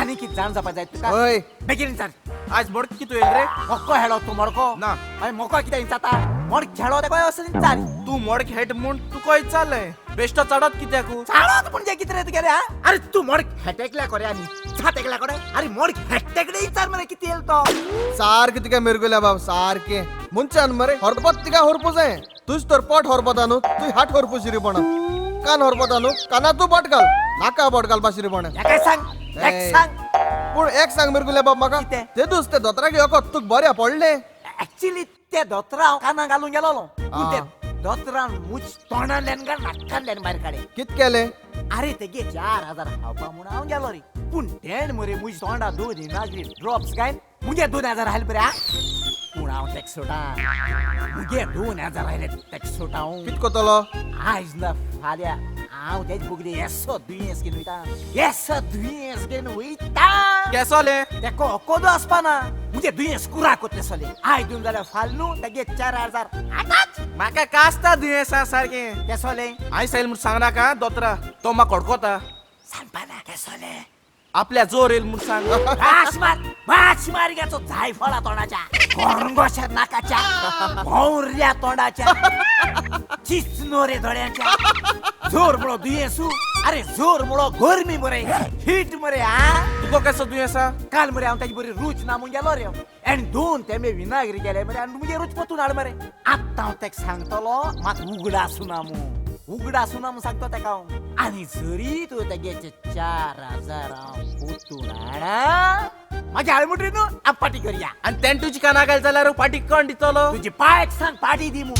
Speaker 3: आणि कितें जाण जावपा जाय तुका
Speaker 4: हय
Speaker 3: बेगीन सांग
Speaker 4: आज बोड किती येल रे
Speaker 3: मोको हेळो तू मोडको
Speaker 4: ना.
Speaker 3: अरे मोको कितें जाता मोड खेळो ते काय असं चाल
Speaker 4: तू मोड खेट म्हूण तू खंय चाललंय बेश्ट चडत कित्याक
Speaker 3: चालत म्हणजे कितें रे तुगे रे अरे तू मोड खेटेकल्या करे आणि छातेकल्या करे अरे मोड खेटेकडे विचार मरे किती येल तो
Speaker 4: सारखे तुका मेरगुल्या बाब सारखे मुंचान मरे हरपत तिका हरपू जाय तुझ तर पोट हरपता न्हू तू हाट हरपू शिरीपणा कान हरपता न्हू काना तू बोट घाल नाका बोट घालपा शिरीपणा
Speaker 3: या काय सांग एक सांग
Speaker 4: पूण एक सांग मेरगुल्या बाब म्हाका
Speaker 3: कितें?
Speaker 4: ते दुस ते दोतराक येवको तुक बरें पडले
Speaker 3: ऍक्च्युली ते दोतरा हांव कानां घालून गेलोलो पूण ते दोतरान मुज तोंडांतल्यान काय नाकांतल्यान भायर काडे
Speaker 4: कित केले
Speaker 3: अरे तेगे 4000 हावपा म्हूण हांव गेलो रे पूण तेण मरे मुज तोंडा 2 नागरी ड्रॉप्स घायन मुगे 2000 आयले बरे पूण हांव तेक सोडा मुगे 2000 आयले तेक सोडा हांव
Speaker 4: कित कोतलो
Speaker 3: आयज ना फाल्यां हांव तेज बुगडे येसो दुयेंस घेवन वयता येसो दुयेंस घेवन वयता
Speaker 4: केसोले
Speaker 3: तेको कोदो आसपाना मुगे दुयेंस कुरा कोतले सोले आय दिवन जाल्यार फाल न्हू तेगे 4000 आताच
Speaker 4: म्हाका कास्ता दुयेंसा सारखे
Speaker 3: ते सोले
Speaker 4: हांव सायल म्हूण सांगना का दोतरा तो म्हाका कडकोता
Speaker 3: सांगपाना ते सोले
Speaker 4: आपल्या जोर येईल म्हूण सांग
Speaker 3: भाश मार घ्याचो जायफळा तोंडाच्या गोरंगोशा नाकाच्या भोवऱ्या तोंडाच्या चिचनोरे दोळ्याच्या जोर म्हणो दुयेंसू अरे जोर म्हणो गरमी मरे हीट मरे हा
Speaker 4: तुका केसो दुयेंसा
Speaker 3: काल मरे हांव ताची बरी रूच नामून गेलो रे आनी 2 तेंबे विनागरी गेले मरे आनी मुगे रूच पतून हाड मरे आत्तां हांव तेका सांगतलो म्हाका उगडासू नामू उगडासू नामू सांगतो तेका हांव आनी जरी तूं तेगेचे 4000 हांव पतून हाडा म्हाज्या आळमुट्री न्हू हांव पार्टी करया
Speaker 4: आनी तेन तुजी काना घाल जाल्यार पाटी कोण दितलो
Speaker 3: तुजी पायक सांग पार्टी दी मू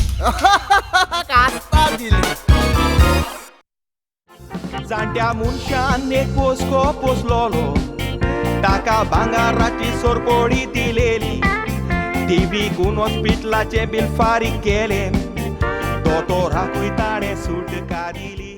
Speaker 4: कास्ता दिली
Speaker 8: जाणट्या मनशान एक पोसको पोसलोलो ताका भांगाराची सोरपोडी दिलेली ती विकून हॉस्पिटलाचे बील फारीक केले दोतोराकूय ताणें सुटका दिली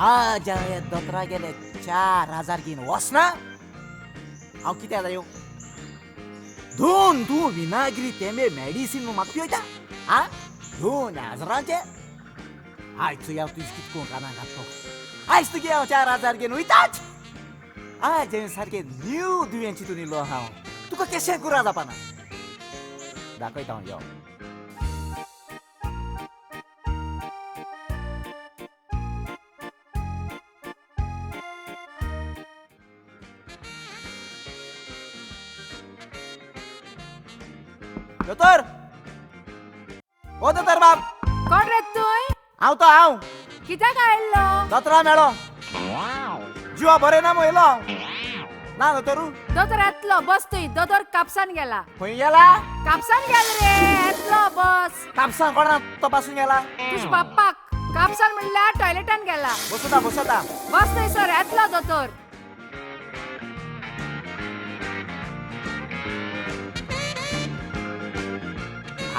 Speaker 3: आज हे दोतरा गेले 4000 घेवन वचना हांव कित्याक जायो 2 विनागरी तेंबे मेडिसीन म्हाका पिवयता आ 2000चे आयज हांव तुजी कितको कानां घालतो आयज तुगे हांव 4000 घेवन वयताच आज हांवें सारकें न्यू दुयें चिंतून येयलो हांव तुका केशें कुरा जावपाना दाखयता हांव यो दोतोर ओ दोतोर बाब
Speaker 2: कोण रे तुय
Speaker 3: हांव
Speaker 2: कित्याक आयल्लो
Speaker 3: दोतोरा मेळो जिवा बरें ना मोयलो ना दोतोरू
Speaker 2: दोतोर येतलो बस तुय दोतोर कापसान गेला
Speaker 3: खंय गेला
Speaker 2: कापसान गेला रे येतलो बस
Speaker 3: कापसां कोणा तपासून गेला
Speaker 2: तुझ बाप्पाक कापसान म्हणल्यार टॉयलेटान गेला
Speaker 3: बसता
Speaker 2: बस थंय सर येतलो दोतोर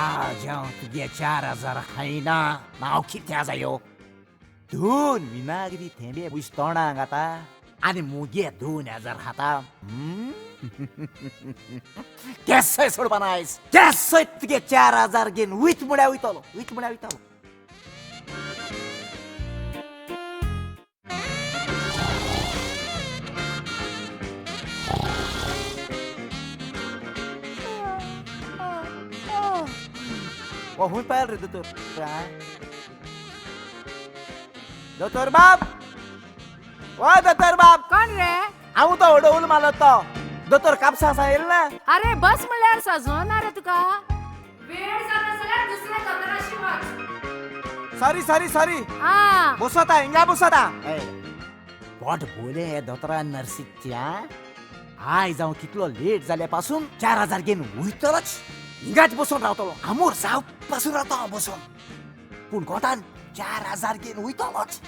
Speaker 3: आज हांव तुगे 4000 खायना हांव कित्या जायो 2 विनागरी थेंबे बुश तोंडाक घाता आनी मुगे 2000 खाता केसय सोडपाना आयज केसय तुगे 4000 घेवन वीत म्हळ्यार वयतलो ओ हुंय पायल रे दोतोर बाब ओ दोतोर बाब
Speaker 2: कोण रे
Speaker 3: हांव तो उडवून मारलो तो दोतोर कापसा येल ना
Speaker 2: अरे बस म्हणल्यार सजोना रे तुका वेळ जालो जाल्यार दुसऱ्या दोतोराशी वच
Speaker 3: सॉरी
Speaker 2: आ
Speaker 3: बसता हिंगा बसता पोट बोले दोतोरा नर्सीच्या आय जाऊ कितलो लेट जाल्यापासून 4000 घेऊन वयतलोच हिंगाच बसून रावतलो आमोर जावपासून रावतो हांव बसून पूण गोठान 4000 घेऊन वयतलोच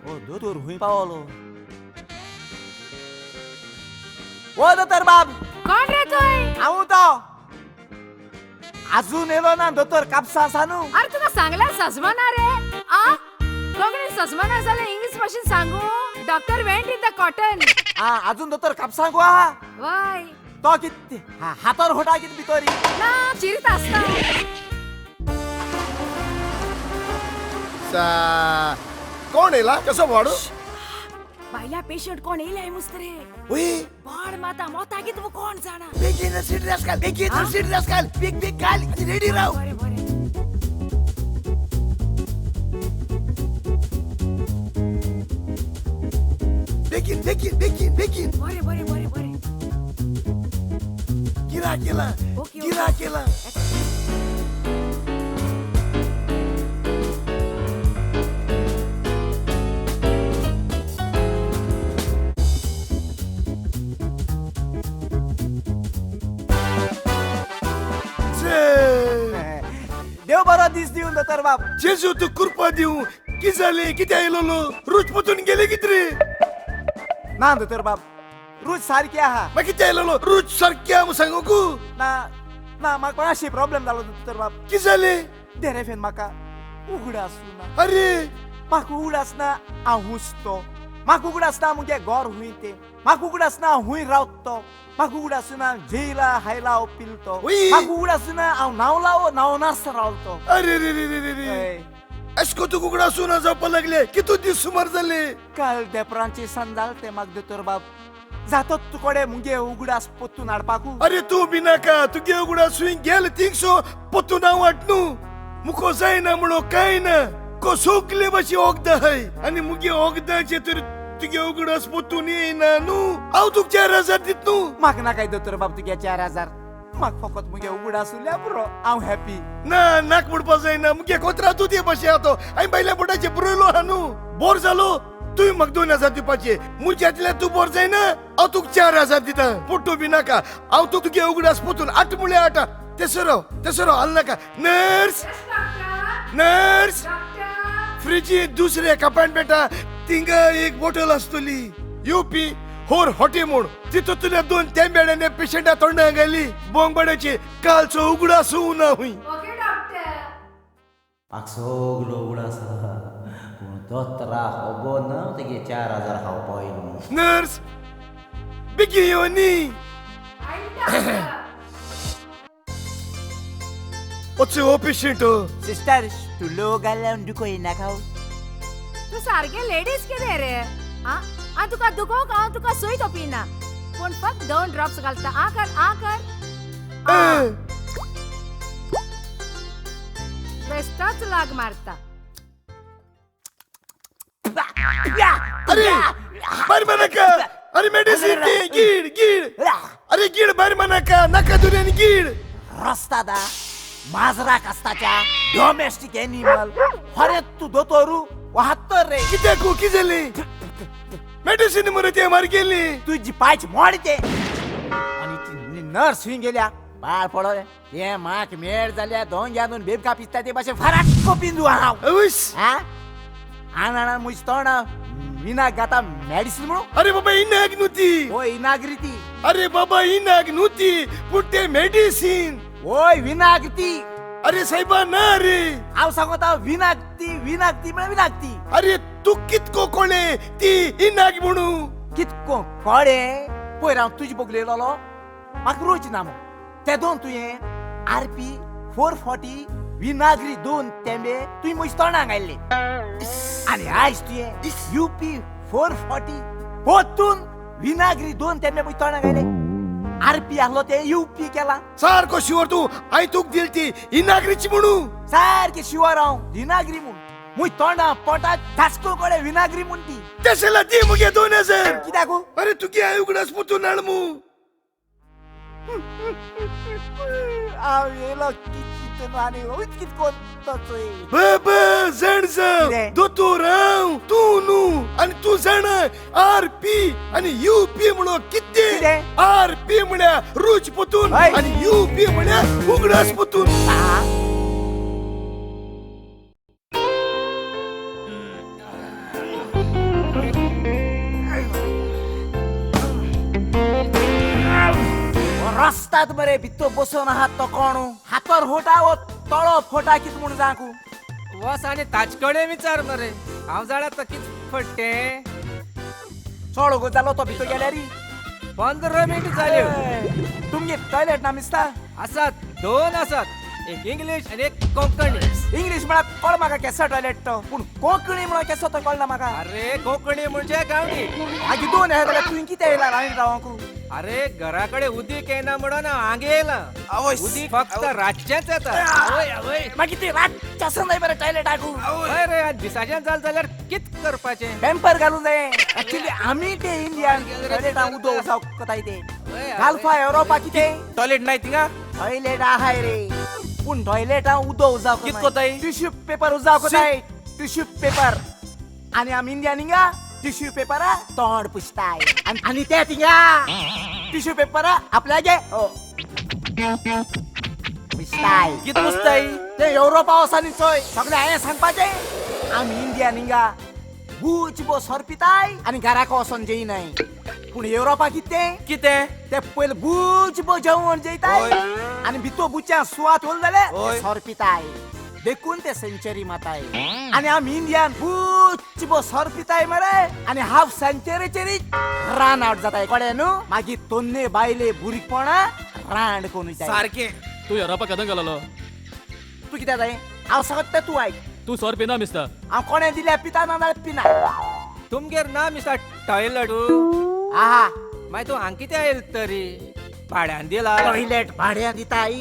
Speaker 3: ओ दोतोर हुंय पावलो ओ दोतोर बाब
Speaker 2: कोण रे तुय
Speaker 3: हांव तो अजून येलो ना दोतोर कापसा सानू
Speaker 2: अरे तुका सांगल्या सजमना रे आ कोंकणी सजमना जाल्यार इंग्लिश भाशेन सांगू doctor went in the cotton
Speaker 3: हा अजून दोतोर कापसा गो आहा
Speaker 2: वय
Speaker 3: तो कित हातार होटा कित भितोरी
Speaker 2: ना चिरीत आसता
Speaker 1: कोण येला कसो वाडू
Speaker 2: बायला पेशंट कोण येयलाय मुस्त्रे
Speaker 1: ओय
Speaker 2: बाड माता मोता कित कोण जाणा
Speaker 1: बेगीन सीट ड्रेस घाल बेगीन सीट ड्रेस घाल बिग बिग घाल रेडी राव
Speaker 2: बरे बरे
Speaker 1: बेगीन बेगीन बेगीन बेगीन
Speaker 2: बरे बरे बरे बरे
Speaker 1: गिरा केला
Speaker 2: ओके,
Speaker 1: गिरा केला
Speaker 3: देव बरो दीस दिवन दोतोर बाब
Speaker 1: जेजू तू कृपा देऊ की झाले किती आयलो रोज पोतून गेले कित रे
Speaker 3: ना दोतोर बाब रूच सारकी आहा
Speaker 1: मग किती आयलो रोज सारख्या मग सांगू कू
Speaker 3: ना ना म्हाका मातशी प्रॉब्लेम जालो दोतोर बाब
Speaker 1: की झाले
Speaker 3: देरेफेन म्हाका उगडास ना
Speaker 1: अरे
Speaker 3: म्हाका उगडास ना हांव हुसतो म्हाका उगडास ना मुगे घर हुंय ते म्हाका उगडास ना हुंय रावतो म्हाका उगडास ना जेला हायला पिलतो
Speaker 1: उई.
Speaker 3: म्हाका उगडास ना हांव नावनास रावतो
Speaker 1: अरे रे रे रे रे रे अशको तू कुकडा सुना जावपा लागले कितू दीस सुमार जाले
Speaker 3: काल देपरांची संजाल ते म्हाका दोतोर बाब जातो तुकोडे मुगे उगडास पोत्तून हाडपाकू
Speaker 1: अरे तू बिनाका तुगे उगडा सुईन गेल तिंगसो पोतू ना वाटनू मुको जायना म्हणो काय ना को सोकले बशी ओगदा हाय आणि मुगे ओगदाचे तर तुगे उगडास पोतून येईना नू हांव तुक 4000 दित नू
Speaker 3: म्हाका नाकाय दोतोर बाब तुगे 4000 म्हाका फकत मुगे उगडास उरल्या पुरो हांव हॅपी
Speaker 1: ना नाक म्हणपा जायना मुगे कोत्रा तू ते बशी आतो हांवें बायल्या बोटाचे पुरयलो हा नू बोर जालो तुय म्हाका 2000 दिवपाचे मुज्यातल्या तू बोर जायना हांव तुक 4000 दिता पोट्टू बी नाका हांव तुगे उगडास पोतून 8 मुळे 8 तेसरो हाल नाका नर्स नर्स फ्रिजी दुसरे कपान बेटा तिंगा एक बॉटल आसतली येवपी होर हॉटे म्हूण तितूंतल्या 2 तेंबेड्याने पेशंटा तोंडां घाली बोंगबाड्याचे कालचो उगडास उना हुंय
Speaker 2: ओके डॉक्टर
Speaker 7: म्हाका सगलो उगडास आहा पूण दोतोरा खबर ना तेगे 4000 खावपा येयलो
Speaker 1: नर्स बेगीन येवनी वचो हो पेशंट
Speaker 3: सिस्टर तू लो घालून दुखोय नाका
Speaker 2: तू सारखे लेडीज कितें रे आ तुका दुखोवंक हांव तुका सुय तोपिना पूण फक्त 2 ड्रॉप्स घालता आ कर बेस्टच लाग मारता
Speaker 1: अरे बारी मनाका अरे मेडिसिन दे गिड अरे गिड बारी मनाका नाका दुरेन गिड
Speaker 3: रस्तादा माजरा कास्ताच्या डोमेस्टिक एनिमल हरे तू दोतोरू वाहत्तर रे
Speaker 1: कित्याक की जाले मेडिसिन मरे ते मार गेली
Speaker 3: तुझी पायच मोडते आणि ती नर्स हुई गेल्या बाळ पडो हे माक मेड जाल्या दोंग्यानून बेबका पिसता ते भाशे फराक कोपिंदू हांव
Speaker 1: अवश
Speaker 3: हा आना मुज तोंडा विना गाता मेडिसिन म्हणू
Speaker 1: अरे बाबा इनाग नुती
Speaker 3: ओय इनाग्रिती
Speaker 1: अरे बाबा इनाग नुती पुट्टे मेडिसिन
Speaker 3: ओय विनाग्रिती
Speaker 1: अरे साहेबा ना रे
Speaker 3: हांव सांगता विनाग्ती म्हळ्यार विनाग्ती
Speaker 1: अरे तू कितको कोणे ती इनाग म्हणू
Speaker 3: कितको कोडे पयर हांव तुजी बोगलेलो म्हाका रोच नामो ते 2 तुवें आरपी 440 विनाग्री 2 तेंबे तुवें म्हज्या तोंडाक घाल्ले आनी आयज तुवें यूपी 440 पोतून विनाग्री 2 तेंबे म्हज्या तोंडाक घाले आरपी आहलो ते यूपी केला
Speaker 1: सारको शिवर तू हांवें तुक दिल ती इनागरीची म्हणू
Speaker 3: सारके शिवर हांव विनाग्री म्हूण म्हज्या तोंडा पोटात धासको कडे विनाग्री म्हूण ती
Speaker 1: तेसला दी मुगे 2000
Speaker 3: कित्याक
Speaker 1: अरे तुगे हांवें उगडास पोतून हाड मू
Speaker 3: हांव येयलो कितले muito न्हू आनी वयत कित कोत्तोय
Speaker 1: Baba, Zanza,
Speaker 3: Kideं?
Speaker 1: Doutorão, Tunu, आणि तू जाण RP आणि UP म्हणून किती
Speaker 3: किदें?
Speaker 1: RP म्हणल्या रुच पुतून
Speaker 3: हय.
Speaker 1: आणि UP म्हणल्या उगडास पुतून
Speaker 3: रस्त्यात मरे भितो बसून आहात तो कोण हातार होटा ओ तळो फोटा कित म्हूण जाकू
Speaker 5: वस आणि ताचकडे विचार मरे हांव जाणा तो कित फट्टे
Speaker 3: चोड गो जालो तो भितो गेल्या री
Speaker 5: 15 मिनिट झाले
Speaker 3: तुमगे टॉयलेट ना मिस्ता
Speaker 5: आसात 2 आसात एक इंग्लिश आणि एक कोंकणी
Speaker 3: इंग्लिश म्हणा कळ म्हाका केसो टॉयलेट तो पूण कोंकणी म्हणून केसो तो कळना म्हाका
Speaker 5: अरे कोंकणी म्हणजे गावठी
Speaker 3: आगी दोन हे जाल्यार तुवें कितें येयला राणी रावंकू
Speaker 5: अरे घराकडे उदीक येना म्हणून हांगे येयला उदीक फक्त रातचेच येता
Speaker 3: मागीर ती रातच्या संदाय बरें टॉयलेट आगू
Speaker 5: अरे आज दिसाचें जाल जाल्यार कित करपाचें
Speaker 3: बॅम्पर घालूं जाय एक्चुअली आमी ते इंडियन टॉयलेटा उदो जावं कोताय ते घालपा युरोपा कितें
Speaker 5: टॉयलेट नाही थिंगा
Speaker 3: टॉयलेट आहाय रे पूण टॉयलेटा उदो उजाव
Speaker 5: कित कोताय?
Speaker 3: टिश्यू पेपर उजाव कोताय टिश्यू पेपर आनी आमी इंडियन हिंगा टिश्यू पेपरा तोंड पुसताय आनी ते थिंगा टिश्यू पेपरा आपल्यागे पुसताय
Speaker 5: कित पुसताय
Speaker 3: ते युरोपा वसानी चोय सगळे हांवें सांगपाचें आमी इंडियन हिंगा बूच बो सरपिताय आनी घराको वचोन जेयनाय पूण युरोपा कितें
Speaker 5: कितें
Speaker 3: ते पयले बूच बो जेवण जेयताय आनी भितो बुच्या सुवात उरले जाल्यार सरपिताय देखून ते सेंचुरी माताय आनी आमी इंडियन बूच बो सरपिताय मरे आनी हाफ सेंचुरीचेर रान आउट जाताय कळ्ळें न्हू मागीर तोन्ने बायले बुरीकपणा रांड कोण वयताय
Speaker 9: सारकें तू युरोपा केन्ना गेलोलो
Speaker 3: तू कितें जाय हांव सांगत तें तूं आयक
Speaker 9: तू सोर पिना मिस्ता
Speaker 3: हांव कोणें दिल्या पिता ना जाल्यार पिना
Speaker 5: तुमगेर ना मिस्टर टॉयलेट
Speaker 3: आहा
Speaker 5: मागीर तू हांग कितें येयल तरी भाड्यान दिला
Speaker 3: टॉयलेट भाड्या दिताय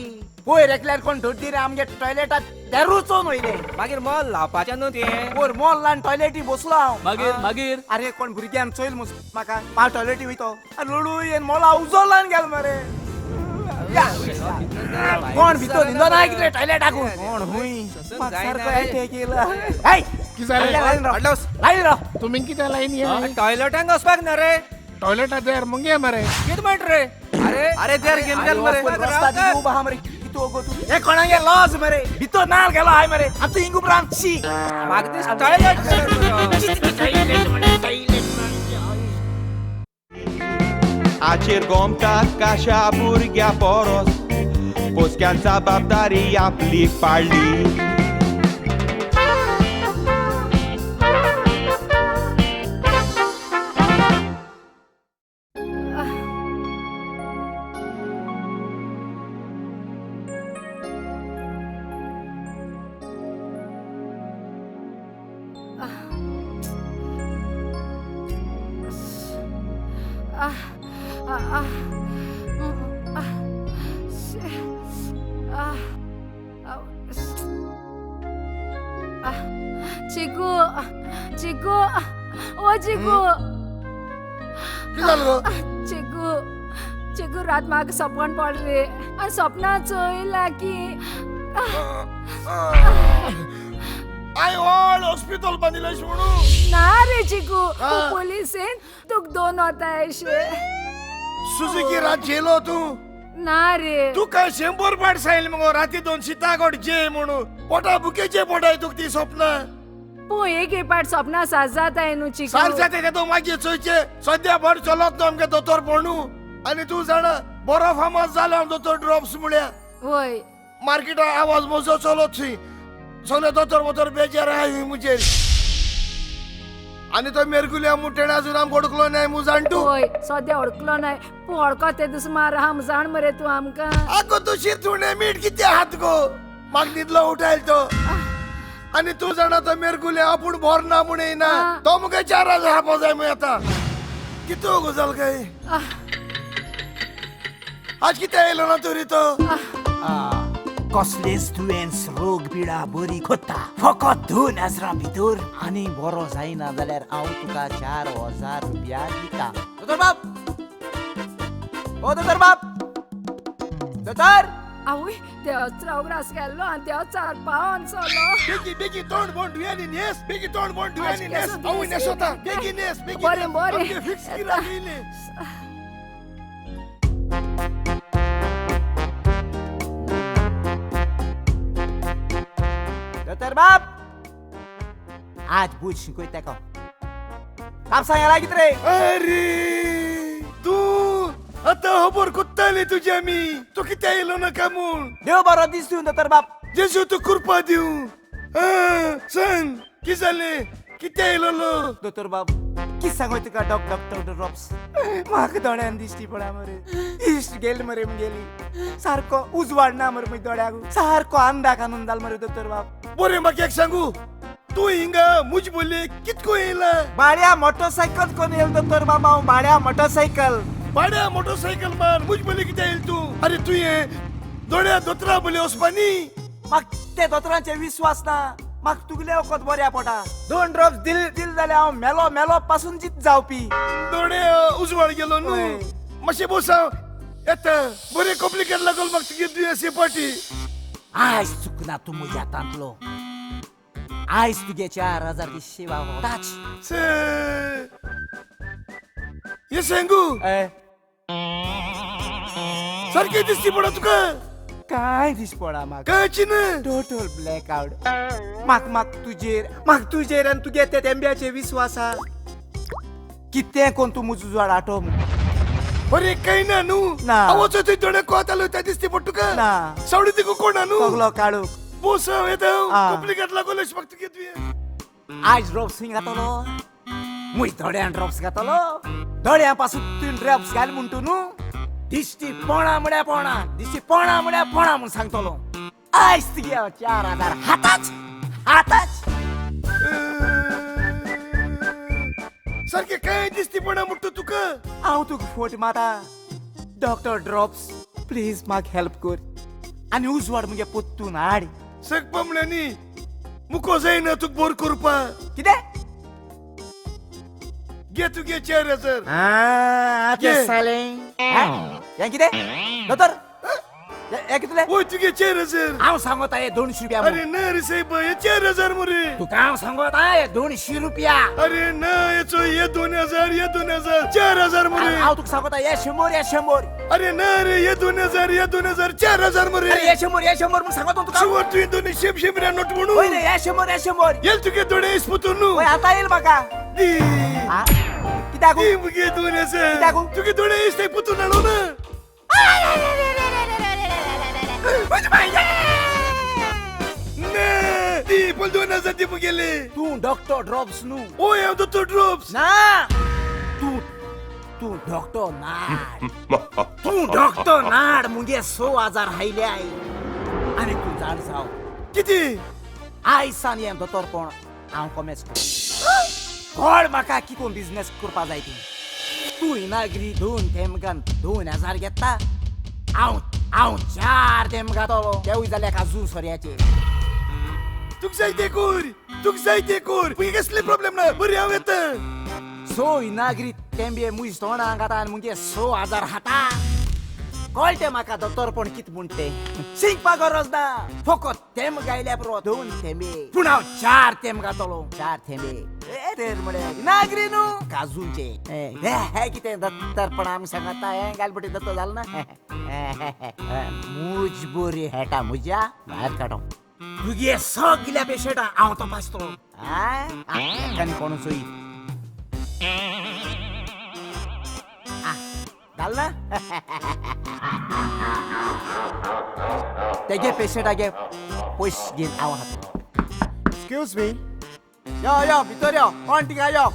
Speaker 3: पयर एकल्यार कोण धोड्डी रे आमगे टॉयलेटात देरूचोन वयले
Speaker 5: मागीर मॉल लावपाचें न्हू तें
Speaker 3: पयर मॉल लावन टॉयलेटी बसलो हांव
Speaker 9: मागीर मागीर
Speaker 3: अरे कोण भुरग्यान चोयल मुस म्हाका हांव टॉयलेटी वयतो आनी लडू येन मोला उजो लावन गेल मरे कोण भितर हिंदो ना कितें टॉयलेटाकू कोण हुंय म्हाका सारको एटॅक येयला हाय
Speaker 1: की जालें?
Speaker 3: लायन राव
Speaker 1: तुम्ही किती लाईन या
Speaker 5: टॉयलेटांक वचपाक ना रे
Speaker 1: टॉयलेटात जाय मग ये मरे
Speaker 5: कित म्हणट रे अरे अरे देर घेवन गेल मरे
Speaker 3: रस्ता दिवू बहा मरे कितू ओगो तू हे कोणागे लॉज मरे भितर नाल गेलो हाय मरे आतां तूं हिंगू ब्रांच शी
Speaker 5: म्हाका दिस
Speaker 8: आचेर गोमतात काशा भुरग्या पोरोस पोसक्यान जबाबदारी आपली पाळली
Speaker 2: चिकू चिकू ओ चिकू
Speaker 1: की जालें गो?
Speaker 2: चिकू चिकू रात म्हाका सपन पड रे आनी सपना चोयला की
Speaker 1: आय व्हड हॉस्पिटल बांदिलें म्हणून
Speaker 2: ना रे चिकू पोलिसेन तुक 2 होता अशे
Speaker 1: सुझुकी रात जेलो तू
Speaker 2: ना रे
Speaker 1: तू काय 100 पाट सांगले मगो राती 2 सीतागड जे म्हणून पोटा बुकेचे पोटाय तुक ती स्वप्न
Speaker 2: पू एक पाट सपना साज जाताय न्हू चिकू
Speaker 1: सार जाते ते तो मागीर चोयचे सद्या भर चलत ना आमगे दोतोर म्हणू आणि तू जाणा बरो फामाद जाला दोतोर ड्रॉप्स मुळ्या
Speaker 2: होय
Speaker 1: मार्केटा आवाज मोजो चलत शी सगळे दोतोर बेजार आहे मुजेर आणि तो मेरगुल्या मुठेण अजून आमक ओळखलो नाही मु जाणटू
Speaker 2: होय सद्या ओळखलो नाही पू ओळखो ते दिस मार हम जाण मरे तू आमकां
Speaker 1: आगो तू शिरतुणे मीठ किती हात गो माग न्हिदलो उठायल तो आणि तू जाणा तो मेरगुल्या आपूण भर ना म्हण येना तो मुगे 4000 हापो जाय मग आता किती गुजल काय आज किती येयलो ना तुरी तो
Speaker 3: कसलेच दुयेंस रोग पिडा बरी कोत्ता फकत 2 नजरा भितर आनी बरो जायना जाल्यार हांव तुका 4000 रुपया दिता दोतोर बाप ओ दोतोर बाप दोतोर
Speaker 2: आवय देव चौग्रास गेल्लो आनी देव चार पावन चलो
Speaker 1: बेगी बेगी तोंड बोंड दुयानी नेस बेगी तोंड बोंड दुयानी नेस
Speaker 2: केसो
Speaker 1: आवय
Speaker 2: दीस
Speaker 1: नेस होता
Speaker 2: येता.
Speaker 1: बेगी नेस बेगी
Speaker 2: बरें, बरें.
Speaker 1: आमगे फिक्स किरा गेले
Speaker 3: दोतर बाप आज बुझ कोई तेको काम सांगायला किती रे
Speaker 1: अरे तू आता खबर कोत्ताले तुझ्या मी तो किती येलो नका म्हूण
Speaker 3: देव बरो दीस दिवन दोतर बाप
Speaker 1: जेजू तू कृपा दिवं सांग की जालें किती येयलो
Speaker 3: दोतर बाप कित सांगोय तुका डॉक्टर ड्रॉप्स म्हाका दोळ्यान दिश्टी पडा मरे इश्ट गेली मरे गेली सारको उजवाड ना मरे म्हज्या दोळ्याक सारको अंधाक आणून जाल मरे दोतर बाप
Speaker 1: बरें म्हाका एक सांगू तू हिंगा मुज बोले कितको येयला
Speaker 3: भाड्या मोटरसायकल कोण येल दोतर बाबा हांव भाड्या मोटरसायकल
Speaker 1: भाड्या मोटरसायकल मान मुज बोले किती येयल तू अरे तू ये दोड्या दोतरा बोले वचपानी
Speaker 3: म्हाका ते दोतरांचे विश्वास ना म्हाका तुगले वखद बऱ्या पडटा 2 ड्रॉप्स दिल जाल्यार हांव मेलो पासून जीत जावपी
Speaker 1: दोडे उजवाड गेलो न्हू
Speaker 3: होय.
Speaker 1: मातशें बसाव येता बरें कॉम्प्लिकेट लागल म्हाका तुगे दुयेंसी पाटी
Speaker 3: आयज चुकना तू म्हज्या हातांतलो आयज तुगे 4000 ची सेवा टाच
Speaker 1: ये सांगू सारकें दिसती पडा तुका
Speaker 3: काय दिस पडा म्हाका
Speaker 1: कांयची ना
Speaker 3: टोटल ब्लॅक आउट म्हाका तुजेर आनी तुगे ते तेंब्याचे विश्वास आहा कितें कोण तूं म्हजो जोड आठो
Speaker 1: बरें कांय ना न्हू
Speaker 3: ना.
Speaker 1: आवाज थंय दोडे कोतालो त्या दिसती पड तुका
Speaker 3: ना.
Speaker 1: सावडी तिका कोणा न्हू
Speaker 3: सगलो काळूक
Speaker 1: बोसाव येता
Speaker 3: आ.
Speaker 1: कॉम्प्लिकेट लागल अशें म्हाका तुगे दुयें
Speaker 3: आयज ड्रॉप्स घातलो मुय थोड्यान ड्रॉप्स घातलो दोळ्या पासून तुवें ड्रॉप्स घाल म्हणटू न्हू दिश्टी पोणा म्हळ्या पोणा म्हूण सांगतलो आयज तुगे 4000 हाताच
Speaker 1: सारकें कांय दिसती पडा म्हणटा तुका
Speaker 3: हांव तुका फोट माता डॉक्टर ड्रॉप्स प्लीज म्हाका हेल्प कर आनी उजवाड मुगे पोत्तून हाड
Speaker 1: सकपा म्हळ्यानी मुको जायना तुका बोर करपा
Speaker 3: कितें
Speaker 1: घे तुगे 4000
Speaker 3: आते
Speaker 1: ये.
Speaker 3: साले हें कितें दोतर हें कितले
Speaker 1: ओय तुगे 4000
Speaker 3: हांव सांगता हे 200 रुपया
Speaker 1: अरे ना रे साहेब हे 4000 मरे
Speaker 3: तुका हांव सांगता हे 200 रुपया
Speaker 1: अरे ना याचो ये 2000 ये 2000 4000 मरे
Speaker 3: हांव तुका सांगता हे 100
Speaker 1: अरे ना रे ये 2000 ये 2000 4000 मरे
Speaker 3: अरे हे 100 म्हूण सांगता तुका
Speaker 1: शिवर तुवें दोनी शेमऱ्या नोट
Speaker 3: होय
Speaker 1: म्हणून
Speaker 3: रे हे 100
Speaker 1: येल तुगे थोडे इस्पुतून न्हू
Speaker 3: होय आता येईल म्हाका
Speaker 1: दी
Speaker 3: कित्याक
Speaker 1: दी मुगे 2000
Speaker 3: कित्याक?
Speaker 1: तुगे थोडे इस्ते पुतून हाडो ना ना दी पण 2000 दी मुगेले
Speaker 3: तू डॉक्टर ड्रॉप्स न्हू
Speaker 1: ओय हांव दोतोर ड्रॉप्स
Speaker 3: ना तू डॉक्टर नाड तू डॉक्टर नाड मुगे 6000 हायल्याय आनी तू जाण जाव
Speaker 1: किती
Speaker 3: आयज सान हें दोतोरपण हांव कमेस व्हड म्हाका कितून बिझनेस करपा जाय ती तू इनाग्री 2 तेमगान 2000 घेता हांव 4 तेम घातलो तेवूय जाल्यार काजू सोऱ्याचे
Speaker 1: तुका जाय ते कोर मुगे कसले प्रॉब्लेम ना बरी हांव येता
Speaker 3: सो इनाग्री तेंबे मुज तोंडा घाता आनी मुगे 6000 हाता कळटे म्हाका दोतोरपण कित म्हणटे शिकपा गरज ना फकत तेम गायल्या पुरो 2 थेंबे पूण हांव 4 तेम घातलो 4 थेंबे तर म्हळ्यार नागरी न्हू काजूचे हे कितें दोतोरपण आमी सांगता हें गालपटी दोतोर जाल ना मुज बरी हेटा म्हज्या भायर काडो तुगे सगल्या पेशंटा हांव तपासतलो आनी कोण सोयी घाल ना तेगे पेशंटागे पयस घेवन हांव हातलो
Speaker 4: एक्सक्यूज मी
Speaker 3: यो भितर यो कोण तिका यो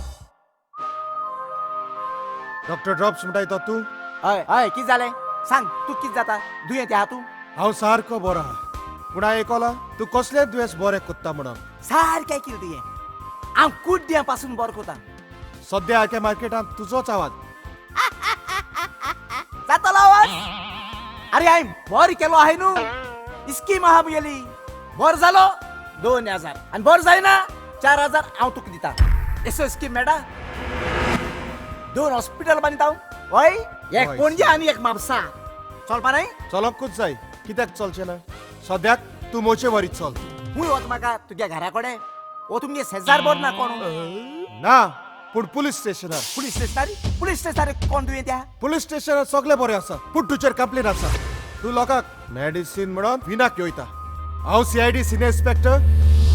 Speaker 4: डॉक्टर ड्रॉप्स म्हणटाय तूं
Speaker 3: हय कित जालें सांग तूं कित जाता दुयेंत आहा तूं
Speaker 4: हांव सारको बरो आहा पूण हांवें आयकलां तूं कसलेच दुयेंस बरें कोत्ता म्हणून
Speaker 3: सारकें कितें तुयें हांव कुड्ड्यां पासून बरो कोता
Speaker 4: सद्या आख्या मार्केटांत तुजोच आवाज
Speaker 3: जातालो आवाज अरे हांवें बरो केलो आहाय न्हू स्कीम आहा मुगेली बरो जालो 2000 आनी बरो जायना 4000 हांव तुका दिता एसो स्कीम मेळटा 2 हॉस्पिटल बांदता हय एक
Speaker 4: हय.
Speaker 3: पणजे आनी एक म्हापसा चलपा नाय
Speaker 4: चलोंकूच जाय कित्याक चलचें ना सद्याक तूं मोचे वरीत चल
Speaker 3: हुंय वत म्हाका तुज्या घरा कडेन ओ तुमगे शेजार बोर ना कोण
Speaker 4: ना पूण पुलीस स्टेशनार
Speaker 3: पुलीस स्टेशनार कोण तुवें त्या
Speaker 4: पुलीस स्टेशनार सगळे बरें आसा पूण तुजेर कंप्लेन आसा तूं लोकांक मेडिसीन म्हणून विनाक येवयता हांव CID senior inspector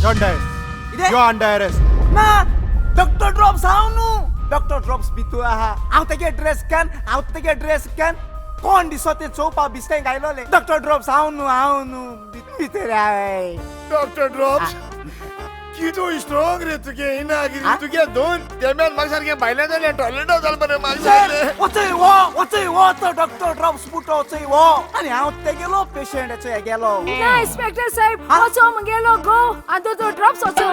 Speaker 4: John Dias you under arrest
Speaker 3: ना डॉक्टर ड्रॉप्स हांव न्हू डॉक्टर ड्रॉप्स भितू आहा हांव तेगे ड्रेस कॅन कोण दिसो ते चोवपा बिस्तें गायलोले डॉक्टर ड्रॉप्स हांव न्हू भितर हाय
Speaker 1: डॉक्टर ड्रॉप्स कितो स्ट्रॉंग रे तुगे इनागिरी तुगे दोन तेम्यान म्हाका सारके भायल्यान जालें टॉयलेटाक जाल बरें म्हाका जालें
Speaker 3: वचय वो तो डॉक्टर ड्रॉप्स पुटो वचय वो आनी हांव तेगेलो पेशंट हेचो गेलो
Speaker 2: ना इंस्पेक्टर साहेब वचो मुगेलो गो आनी तो ड्रॉप्स वचो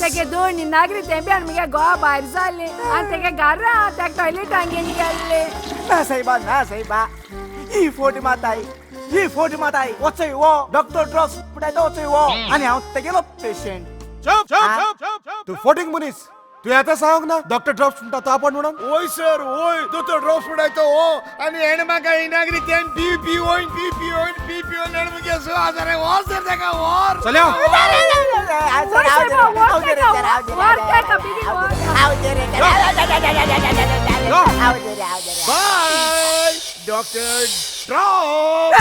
Speaker 2: तेगे दोन नागरी तेंब्यान मुगे गोवा भायर जाले आनी तेगे घरा त्या टॉयलेटान घेवन गेल्ले
Speaker 3: ना सायबा ही फोट माताय वचय वो डॉक्टर ड्रॉप्स पुटायतो वचय वो आनी हांव तेगेलो पेशंट
Speaker 4: तू 14 मनीस तू येता सांग ना डॉक्टर ड्रॉप्स म्हणटा तो आपण म्हणून
Speaker 1: ओय सर ओय दोतोर ड्रॉप्स पडायतो हो आनी हेण म्हाका इनागिरी तेन पी ओन हेण मुगे 6000 हो सर तेका वर
Speaker 4: चल्या बाय डॉक्टर ड्रॉप